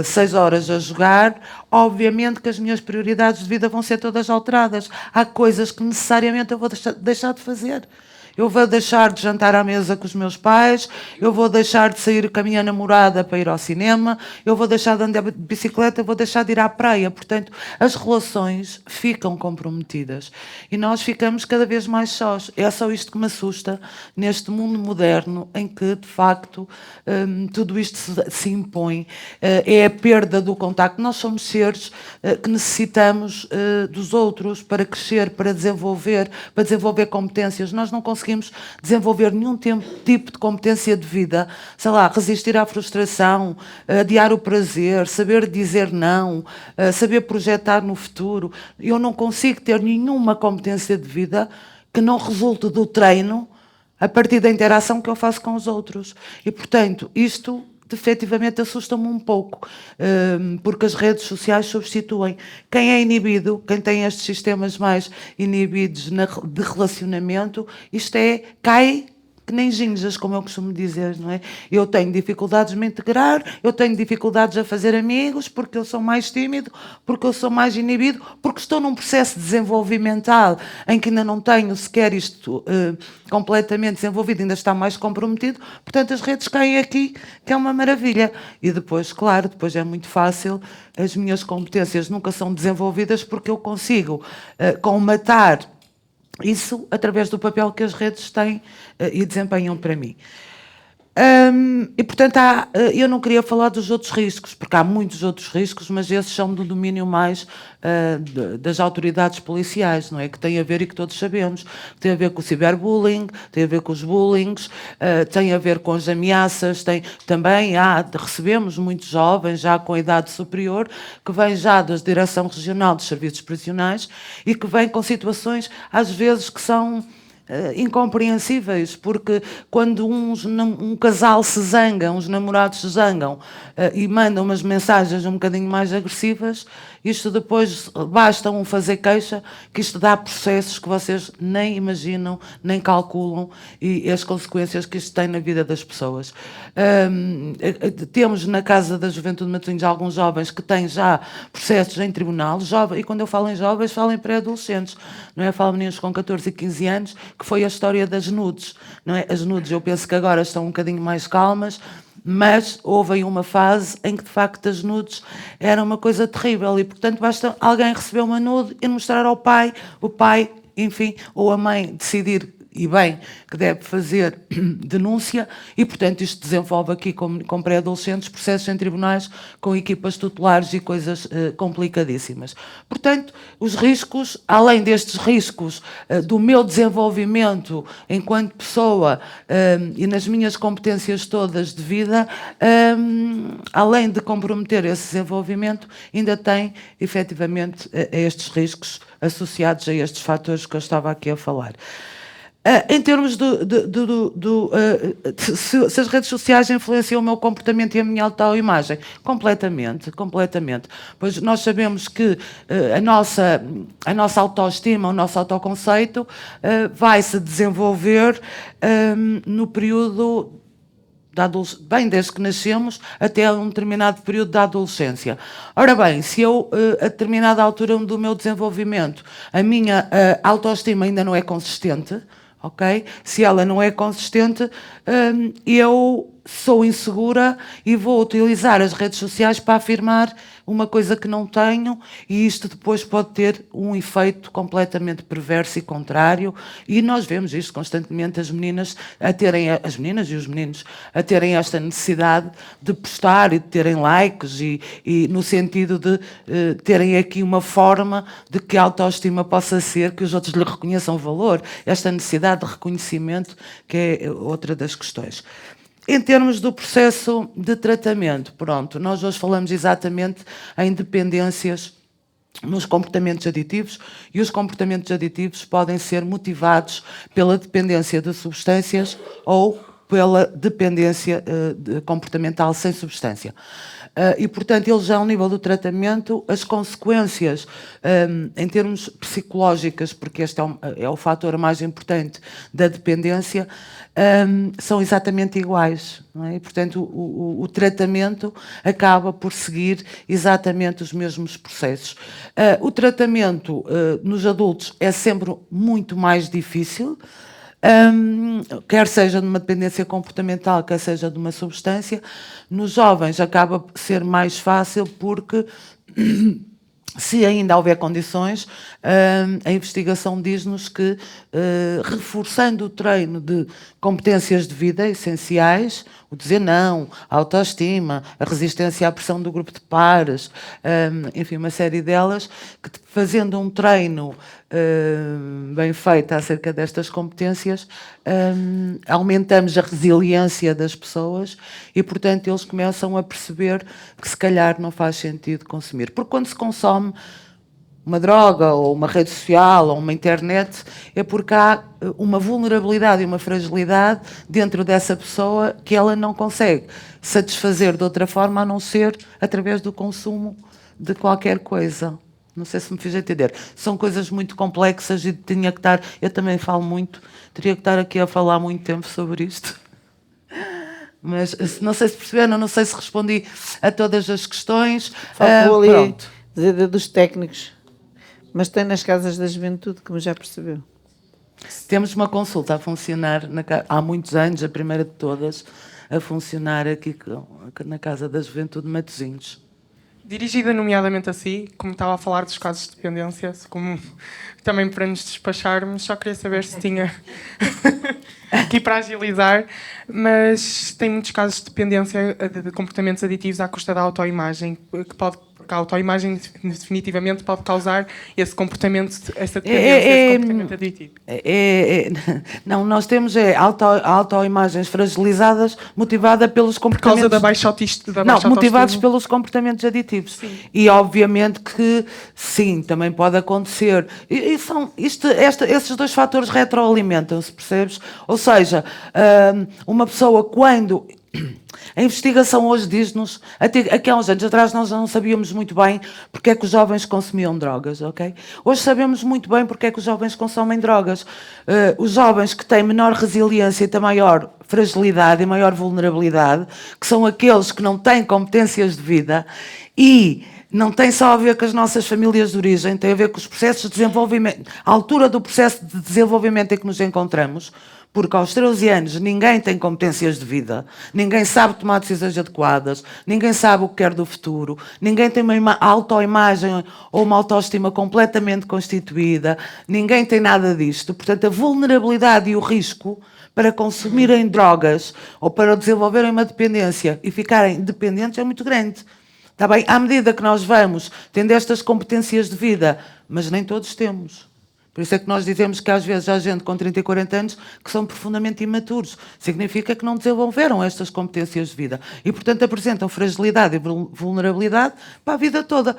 6 horas a jogar, obviamente que as minhas prioridades de vida vão ser todas alteradas. Há coisas que necessariamente eu vou deixar de fazer. Eu vou deixar de jantar à mesa com os meus pais, eu vou deixar de sair com a minha namorada para ir ao cinema, eu vou deixar de andar de bicicleta, eu vou deixar de ir à praia. Portanto, as relações ficam comprometidas e nós ficamos cada vez mais sós. É só isto que me assusta neste mundo moderno em que, de facto, tudo isto se impõe. É a perda do contacto. Nós somos seres que necessitamos dos outros para crescer, para desenvolver competências. Nós não conseguimos desenvolver nenhum tipo de competência de vida, sei lá, resistir à frustração, adiar o prazer, saber dizer não, saber projetar no futuro. Eu não consigo ter nenhuma competência de vida que não resulte do treino a partir da interação que eu faço com os outros. E, portanto, isto efetivamente assusta-me um pouco, porque as redes sociais substituem. Quem é inibido, quem tem estes sistemas mais inibidos de relacionamento, cai que nem ginjas, como eu costumo dizer, não é? Eu tenho dificuldades de me integrar, eu tenho dificuldades a fazer amigos, porque eu sou mais tímido, porque eu sou mais inibido, porque estou num processo desenvolvimental em que ainda não tenho sequer isto completamente desenvolvido, ainda está mais comprometido, portanto as redes caem aqui, que é uma maravilha. E depois, claro, depois é muito fácil, as minhas competências nunca são desenvolvidas porque eu consigo colmatar isso através do papel que as redes têm e desempenham para mim. E, portanto, eu não queria falar dos outros riscos, porque há muitos outros riscos, mas esses são do domínio mais das autoridades policiais, não é? Que tem a ver, e que todos sabemos, tem a ver com o ciberbullying, tem a ver com os bullings, tem a ver com as ameaças, também recebemos muitos jovens já com idade superior, que vêm já da Direção Regional dos Serviços Prisionais e que vêm com situações, às vezes, que são incompreensíveis, porque quando um casal se zanga, uns namorados se zangam e mandam umas mensagens um bocadinho mais agressivas, isto depois basta fazer queixa, que isto dá processos que vocês nem imaginam, nem calculam, e as consequências que isto tem na vida das pessoas. Temos na Casa da Juventude de Matosinhos alguns jovens que têm já processos em tribunal, e quando eu falo em jovens, falo em pré-adolescentes, não é? Falo meninos com 14 e 15 anos, que foi a história das nudes, não é? As nudes eu penso que agora estão um bocadinho mais calmas, mas houve aí uma fase em que de facto as nudes era uma coisa terrível e portanto basta alguém receber uma nude e mostrar ao pai, o pai, enfim, ou a mãe decidir, e bem, que deve fazer denúncia e, portanto, isto desenvolve aqui com pré-adolescentes processos em tribunais com equipas tutelares e coisas complicadíssimas. Portanto, os riscos, além destes riscos do meu desenvolvimento enquanto pessoa e nas minhas competências todas de vida, além de comprometer esse desenvolvimento, ainda tem, efetivamente, estes riscos associados a estes fatores que eu estava aqui a falar. Em termos se as redes sociais influenciam o meu comportamento e a minha autoimagem, completamente. Pois nós sabemos que a nossa autoestima, o nosso autoconceito vai se desenvolver no período bem desde que nascemos até um determinado período da adolescência. Ora bem, se eu, a determinada altura do meu desenvolvimento, a minha autoestima ainda não é consistente, ok? Se ela não é consistente, eu sou insegura e vou utilizar as redes sociais para afirmar uma coisa que não tenho, e isto depois pode ter um efeito completamente perverso e contrário, e nós vemos isto constantemente, as meninas e os meninos a terem esta necessidade de postar e de terem likes e no sentido de terem aqui uma forma de que a autoestima possa ser, que os outros lhe reconheçam valor, esta necessidade de reconhecimento, que é outra das questões. Em termos do processo de tratamento, pronto, nós hoje falamos exatamente em dependências nos comportamentos aditivos, e os comportamentos aditivos podem ser motivados pela dependência de substâncias ou pela dependência comportamental sem substância. E, portanto, eles já ao nível do tratamento, as consequências em termos psicológicos, porque este é o fator mais importante da dependência, são exatamente iguais, não é? E, portanto, o tratamento acaba por seguir exatamente os mesmos processos. O tratamento nos adultos é sempre muito mais difícil, quer seja de uma dependência comportamental, quer seja de uma substância. Nos jovens acaba por ser mais fácil porque, se ainda houver condições, a investigação diz-nos que, reforçando o treino de competências de vida essenciais, o dizer não, a autoestima, a resistência à pressão do grupo de pares, enfim, uma série delas, que fazendo um treino bem feito acerca destas competências, aumentamos a resiliência das pessoas e, portanto, eles começam a perceber que se calhar não faz sentido consumir. Porque quando se consome uma droga ou uma rede social ou uma internet, é porque há uma vulnerabilidade e uma fragilidade dentro dessa pessoa que ela não consegue satisfazer de outra forma a não ser através do consumo de qualquer coisa, Não sei se me fiz entender. São coisas muito complexas e tinha que estar... Eu também falo muito, teria que estar aqui a falar muito tempo sobre isto. Mas não sei se perceberam, não sei se respondi a todas as questões. Faltou ali Pronto. dos técnicos. Mas tem nas casas da juventude, como já percebeu. Temos uma consulta a funcionar há muitos anos, a primeira de todas, a funcionar aqui na Casa da Juventude de Matosinhos. Dirigida nomeadamente a si, como estava a falar dos casos de dependência, como também para nos despacharmos, só queria saber se tinha aqui para agilizar, mas tem muitos casos de dependência de comportamentos aditivos à custa da autoimagem, porque a autoimagem definitivamente pode causar esse comportamento, essa dependência, esse comportamento aditivo. Não, nós temos autoimagens fragilizadas motivada pelos comportamentos... Por causa da baixa autoestima. Não, motivados pelos comportamentos aditivos. Sim. E obviamente que sim, também pode acontecer. Esses dois fatores retroalimentam-se, percebes? Ou seja, uma pessoa quando... A investigação hoje diz-nos, até há uns anos atrás nós não sabíamos muito bem porque é que os jovens consumiam drogas, ok? Hoje sabemos muito bem porque é que os jovens consomem drogas. Os jovens que têm menor resiliência e têm maior fragilidade e maior vulnerabilidade, que são aqueles que não têm competências de vida e não tem só a ver com as nossas famílias de origem, tem a ver com os processos de desenvolvimento, a altura do processo de desenvolvimento em que nos encontramos. Porque aos 13 anos ninguém tem competências de vida, ninguém sabe tomar decisões adequadas, ninguém sabe o que quer do futuro, ninguém tem uma autoimagem ou uma autoestima completamente constituída, ninguém tem nada disto. Portanto, a vulnerabilidade e o risco para consumirem drogas ou para desenvolverem uma dependência e ficarem dependentes é muito grande. Está bem? À medida que nós vamos tendo estas competências de vida, mas nem todos temos. Por isso é que nós dizemos que às vezes há gente com 30 e 40 anos que são profundamente imaturos. Significa que não desenvolveram estas competências de vida. E, portanto, apresentam fragilidade e vulnerabilidade para a vida toda.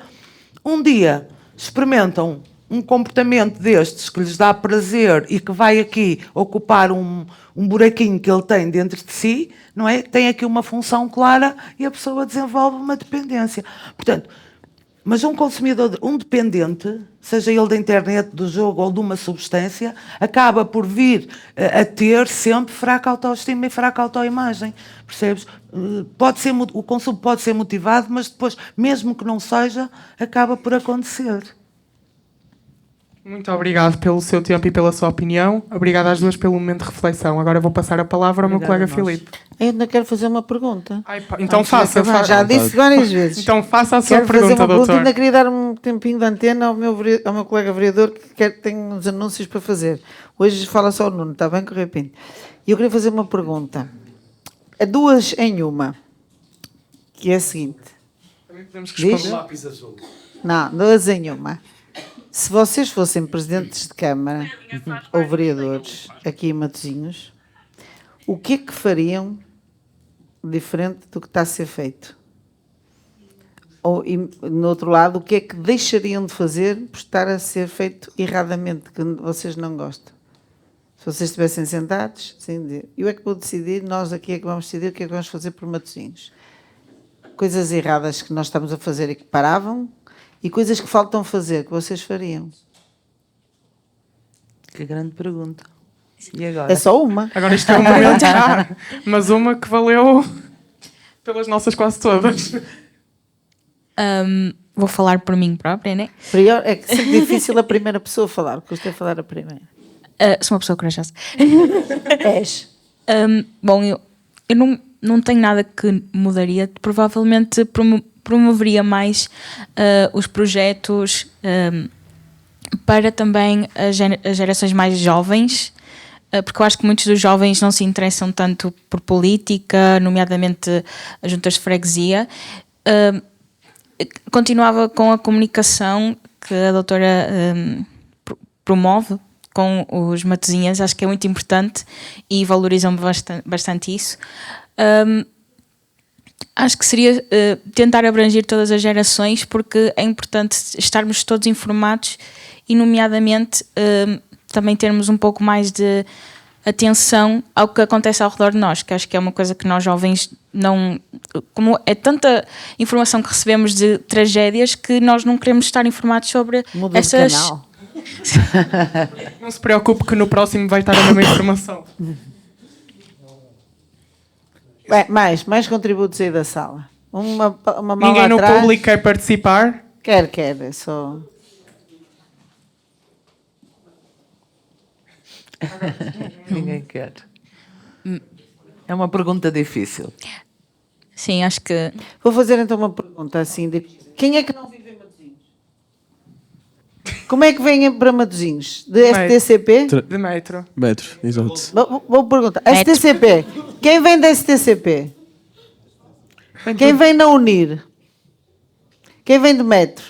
Um dia experimentam um comportamento destes que lhes dá prazer e que vai aqui ocupar um buraquinho que ele tem dentro de si, não é? Tem aqui uma função clara e a pessoa desenvolve uma dependência. Portanto, mas um consumidor, um dependente, seja ele da internet, do jogo ou de uma substância, acaba por vir a ter sempre fraca autoestima e fraca autoimagem. Percebes? O consumo pode ser motivado, mas depois, mesmo que não seja, acaba por acontecer. Muito obrigado pelo seu tempo e pela sua opinião. Obrigado às duas pelo momento de reflexão. Agora vou passar a palavra ao meu colega Filipe. Eu ainda quero fazer uma pergunta. Então faça. Já disse várias vezes. Então faça a sua quero pergunta, fazer uma doutor. Ainda queria dar um tempinho de antena ao meu colega vereador que tem uns anúncios para fazer. Hoje fala só o Nuno, está bem, Correia Pinto? E eu queria fazer uma pergunta. Duas em uma. Que é a seguinte. Também podemos responder. Lápis azul. Não, duas em uma. Se vocês fossem presidentes de Câmara ou vereadores aqui em Matosinhos, o que é que fariam diferente do que está a ser feito? Ou, e, no outro lado, o que é que deixariam de fazer por estar a ser feito erradamente, que vocês não gostam? Se vocês estivessem sentados, sem dizer, eu é que vou decidir, nós aqui é que vamos decidir o que é que vamos fazer por Matosinhos. Coisas erradas que nós estamos a fazer e que paravam, e coisas que faltam fazer, que vocês fariam? Que grande pergunta. E agora? É só uma. Agora isto é um momento mas uma que valeu pelas nossas quase todas. Vou falar por mim própria, né? Prior, é que é difícil a primeira pessoa falar, custa é falar a primeira. Sou uma pessoa corajosa. És. Bom, eu não tenho nada que mudaria. Provavelmente promoveria mais os projetos para também as gerações mais jovens, porque eu acho que muitos dos jovens não se interessam tanto por política, nomeadamente as juntas de freguesia. Continuava com a comunicação que a doutora promove com os Matosinhos, acho que é muito importante e valorizam bastante isso. Acho que seria tentar abranger todas as gerações, porque é importante estarmos todos informados e, nomeadamente, também termos um pouco mais de atenção ao que acontece ao redor de nós, que acho que é uma coisa que nós jovens não... Como é tanta informação que recebemos de tragédias que nós não queremos estar informados sobre essas... Canal. Não se preocupe que no próximo vai estar a mesma informação. Bem, mais contributos aí da sala. Uma mão Ninguém lá no atrás. público quer participar? Quer, é só... Ninguém quer. É uma pergunta difícil. Sim, acho que... Vou fazer então uma pergunta assim. Quem é que não vive em Matosinhos? Como é que vêm para Matosinhos? De STCP? De metro. Metro, exato. Vou perguntar. STCP. Quem vem da STCP? Quem vem na Unir? Quem vem de metro?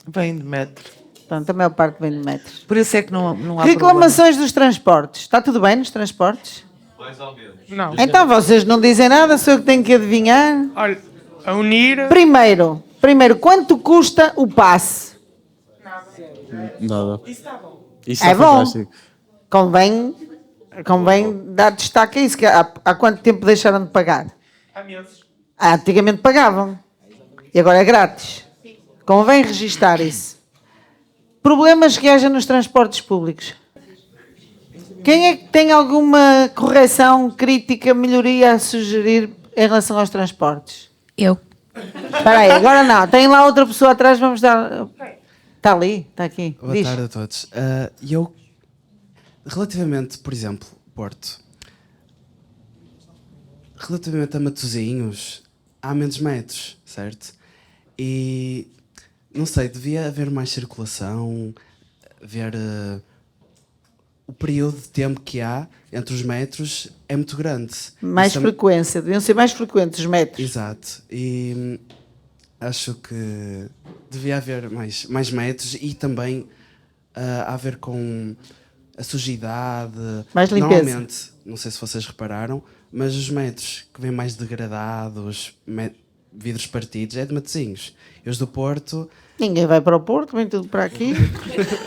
Vem de metro. Pronto, a maior parte vem de metro. Por isso é que não há Reclamações dos transportes. Está tudo bem nos transportes? Mais ou menos. Não. Então vocês não dizem nada, sou eu que tenho que adivinhar. Olha, a Unir... Primeiro, quanto custa o passe? Nada. Isso É está bom. fantástico. Convém dar destaque a isso. Que há quanto tempo deixaram de pagar? Há meses. Antigamente pagavam. E agora é grátis. Convém registar isso. Problemas que haja nos transportes públicos. Quem é que tem alguma correção, crítica, melhoria a sugerir em relação aos transportes? Eu. Espera aí, agora não. Tem lá outra pessoa atrás, vamos dar... Está ali, está aqui. Boa Diz. tarde a todos. Eu, relativamente, por exemplo, Porto, relativamente a Matosinhos, há menos metros, certo? E, não sei, devia haver mais circulação, ver o período de tempo que há entre os metros é muito grande. Mais Isso frequência, deviam ser mais frequentes os metros. Exato. E acho que devia haver mais metros e também a ver com a sujidade. Mais limpeza. Normalmente, não sei se vocês repararam, mas os metros que vêm mais degradados, vidros partidos, é de Matosinhos. E os do Porto... Ninguém vai para o Porto, vem tudo para aqui.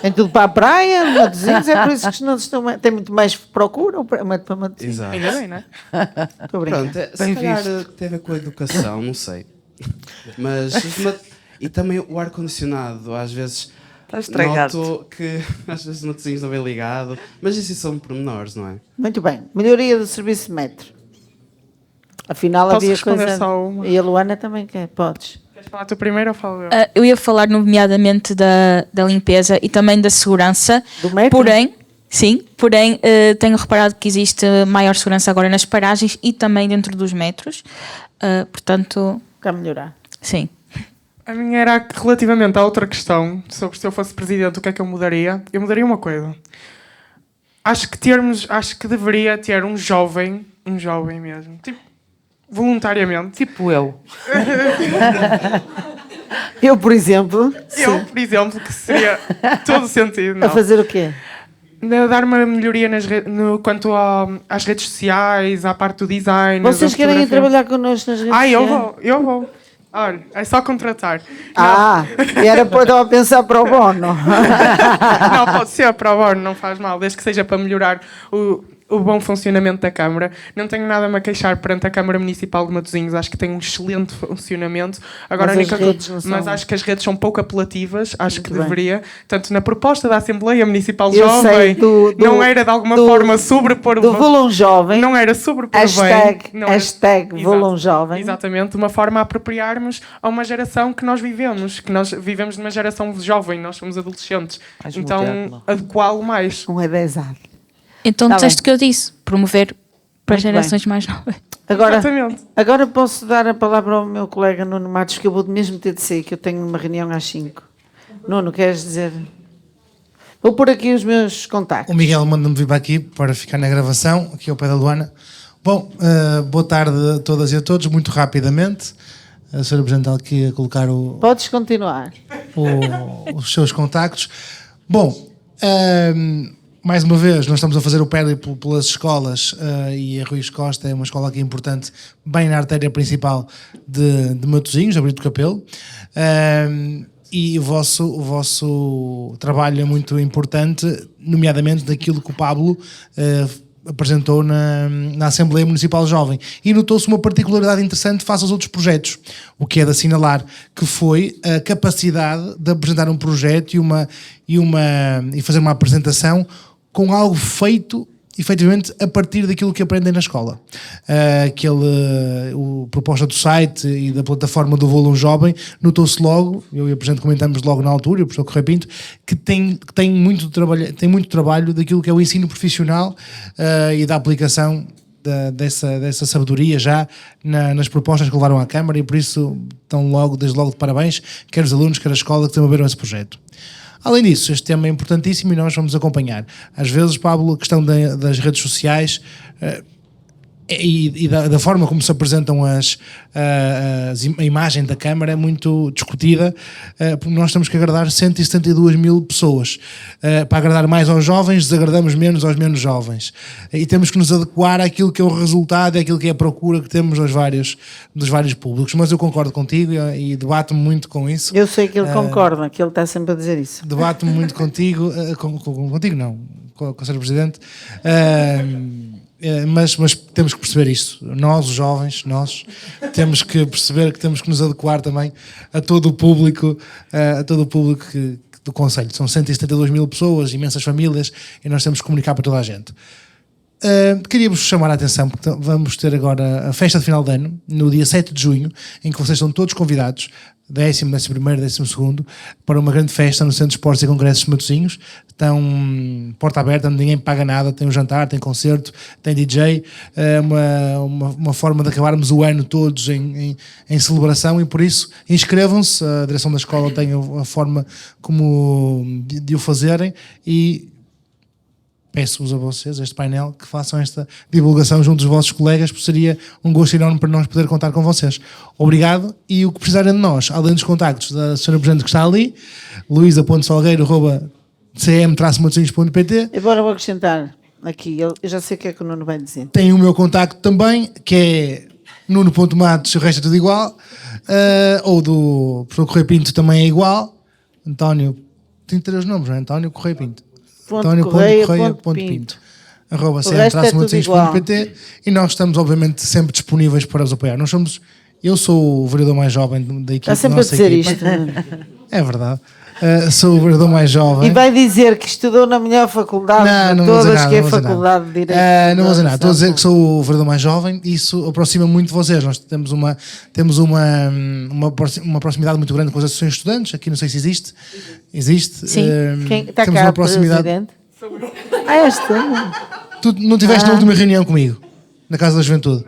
Vem tudo para a praia, Matosinhos, é por isso que não estão... Tem muito mais procura para Matosinhos. Exato. Ainda bem, não é? Estou a brincar. Pronto, se calhar tem a ver com a educação, não sei. Mas e também o ar-condicionado, às vezes Está estragado. noto que às vezes o Matosinhos não vem ligado, mas isso são pormenores, não é? Muito bem. Melhoria do serviço de metro. Afinal Posso havia responder coisa... só uma? E a Luana também quer, podes. Queres falar tu primeiro ou falo eu? Eu ia falar nomeadamente da limpeza e também da segurança. Do metro? Porém, tenho reparado que existe maior segurança agora nas paragens e também dentro dos metros. Portanto... Quer melhorar? Sim. A minha era que, relativamente à outra questão, sobre se eu fosse presidente, o que é que eu mudaria? Eu mudaria uma coisa. Acho que deveria ter um jovem mesmo, tipo, voluntariamente. Tipo eu. Eu, por exemplo... que seria todo sentido. Não. A fazer o quê? Dar uma melhoria quanto às redes sociais, à parte do design. Vocês da querem ir fotografia. trabalhar connosco nas redes sociais? Eu vou. Olha, é só contratar. Estava a pensar para o bono. Não, pode ser para o bono, não faz mal, desde que seja para melhorar o bom funcionamento da Câmara. Não tenho nada a me queixar perante a Câmara Municipal de Matosinhos, acho que tem um excelente funcionamento. Agora, mas acho que as redes são pouco apelativas, acho que deveria. Tanto na proposta da Assembleia Municipal Jovem, não era de alguma forma sobrepor do Volum Jovem. Não era sobrepor hashtag Volum Jovem. Exatamente, uma forma a apropriarmos a uma geração que nós vivemos numa geração jovem, nós somos adolescentes. Mais então, moderno. adequá-lo mais. Um é 10 anos. Então Tá disseste o que eu disse, promover para Muito gerações bem. mais novas. Agora posso dar a palavra ao meu colega Nuno Matos, que eu vou mesmo ter de sair, que eu tenho uma reunião às 5. Nuno, queres dizer? Vou pôr aqui os meus contactos. O Miguel manda-me vir para aqui para ficar na gravação, aqui ao pé da Luana. Bom, boa tarde a todas e a todos, muito rapidamente. A senhora Presidente aqui a colocar Podes continuar. os seus contactos. Bom, mais uma vez, nós estamos a fazer o périplo pelas escolas e a Ruiz Costa é uma escola aqui importante, bem na artéria principal de Matosinhos, Abril do Capelo. E o vosso trabalho é muito importante, nomeadamente daquilo que o Pablo apresentou na Assembleia Municipal Jovem, e notou-se uma particularidade interessante face aos outros projetos, o que é de assinalar, que foi a capacidade de apresentar um projeto e fazer uma apresentação com algo feito efetivamente a partir daquilo que aprendem na escola. A proposta do site e da plataforma do Voo Jovem, notou-se logo, eu e o Presidente comentamos logo na altura, o professor Correia Pinto, que tem muito trabalho daquilo que é o ensino profissional e da aplicação dessa sabedoria já nas propostas que levaram à Câmara, e por isso estão desde logo de parabéns, quer os alunos, quer a escola que desenvolveram esse projeto. Além disso, este tema é importantíssimo e nós vamos acompanhar. Às vezes, Pablo, a questão das redes sociais e da forma como se apresentam a imagem da Câmara é muito discutida, porque nós temos que agradar 172 mil pessoas. Para agradar mais aos jovens, desagradamos menos aos menos jovens. E temos que nos adequar àquilo que é o resultado, àquilo que é a procura que temos dos vários públicos. Mas eu concordo contigo e debato-me muito com isso. Eu sei que ele concorda, que ele está sempre a dizer isso. Debato-me muito contigo, contigo não, com o Sr. Presidente. Mas temos que perceber isto. Nós, os jovens, temos que perceber que temos que nos adequar também a todo o público, do Conselho. São 172 mil pessoas, imensas famílias, e nós temos que comunicar para toda a gente. Queríamos chamar a atenção, porque vamos ter agora a festa de final de ano, no dia 7 de junho, em que vocês são todos convidados, 10º, 11º, 12º, para uma grande festa no Centro de Esportes e Congressos de Matosinhos. Estão porta aberta, ninguém paga nada, tem um jantar, tem concerto, tem DJ, uma forma de acabarmos o ano todos em celebração, e por isso inscrevam-se. A direção da escola tem a forma de o fazerem, e peço-vos a vocês, este painel, que façam esta divulgação junto dos vossos colegas, porque seria um gosto enorme para nós poder contar com vocês. Obrigado, e o que precisarem de nós, além dos contactos da Sra. Presidente que está ali, luisa.salgueiro@cm-matosinhos.pt. Agora vou acrescentar aqui, eu já sei o que é que o Nuno vai dizer. Tem o meu contacto também, que é nuno.matos, o resto é tudo igual, ou do professor Correia Pinto também é igual. António, tem 3 nomes, não é? António Correia Pinto. António.correia.pinto @cm-matosinhos.pt, e nós estamos obviamente sempre disponíveis para os apoiar. Eu sou o vereador mais jovem da equipe. Está sempre a dizer equipa. Isto. É verdade. Sou o vereador mais jovem. E vai dizer que estudou na melhor faculdade de todas, que é a Faculdade de Direito. Não vou dizer nada. Estou a dizer que sou o vereador mais jovem, e isso aproxima muito de vocês. Nós temos uma proximidade muito grande com as associações de estudantes. Aqui não sei se existe. Existe. Sim. Quem está temos cá, uma proximidade. Presidente? Esta? Tu não estiveste na última reunião comigo? Na Casa da Juventude?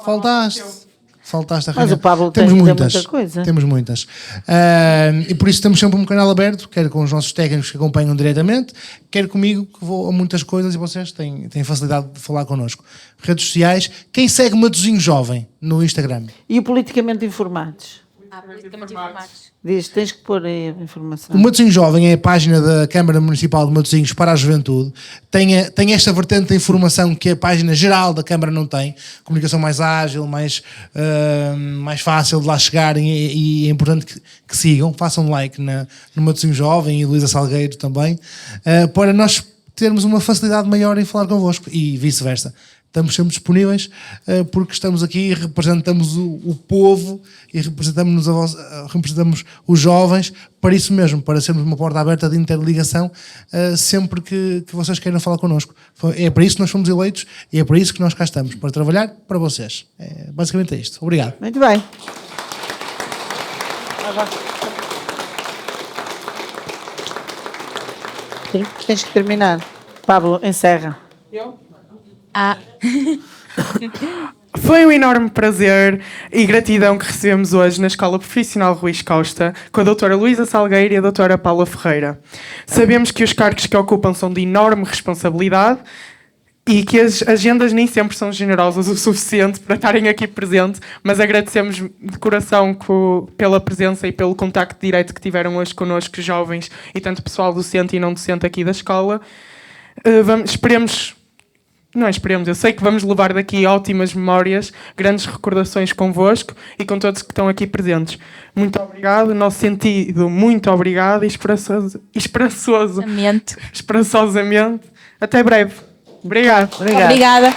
Faltaste a reunião. Mas o Pablo temos tem muitas, muita coisa. Temos muitas. E por isso temos sempre um canal aberto, quer com os nossos técnicos que acompanham diretamente, quer comigo, que vou a muitas coisas, e vocês têm facilidade de falar connosco. Redes sociais. Quem segue Matosinhos Jovem no Instagram? E o Politicamente Informados? Politicamente informados. Diz, tens que pôr aí a informação. O Matosinhos Jovem é a página da Câmara Municipal de Matosinhos para a Juventude. Tem esta vertente de informação que a página geral da Câmara não tem. Comunicação mais ágil, mais fácil de lá chegarem, e é importante que sigam. Façam like no Matosinhos Jovem, e Luísa Salgueiro também, para nós termos uma facilidade maior em falar convosco, e vice-versa. Estamos sempre disponíveis, porque estamos aqui e representamos o povo, e representamos os jovens, para isso mesmo, para sermos uma porta aberta de interligação sempre que vocês queiram falar connosco. É para isso que nós fomos eleitos, e é para isso que nós cá estamos, para trabalhar para vocês. Basicamente é isto. Obrigado. Muito bem. Tens que terminar. Pablo, encerra. Foi um enorme prazer e gratidão que recebemos hoje na Escola Profissional Ruiz Costa, com a doutora Luísa Salgueiro e a doutora Paula Ferreira. Sabemos que os cargos que ocupam são de enorme responsabilidade, e que as agendas nem sempre são generosas o suficiente para estarem aqui presentes, mas agradecemos de coração pela presença e pelo contacto direto que tiveram hoje connosco, jovens e tanto pessoal docente e não docente aqui da escola. Eu sei que vamos levar daqui ótimas memórias, grandes recordações convosco e com todos que estão aqui presentes. Muito obrigado, nosso sentido, muito obrigado, e esperançosamente. Até breve. Obrigado. Obrigada.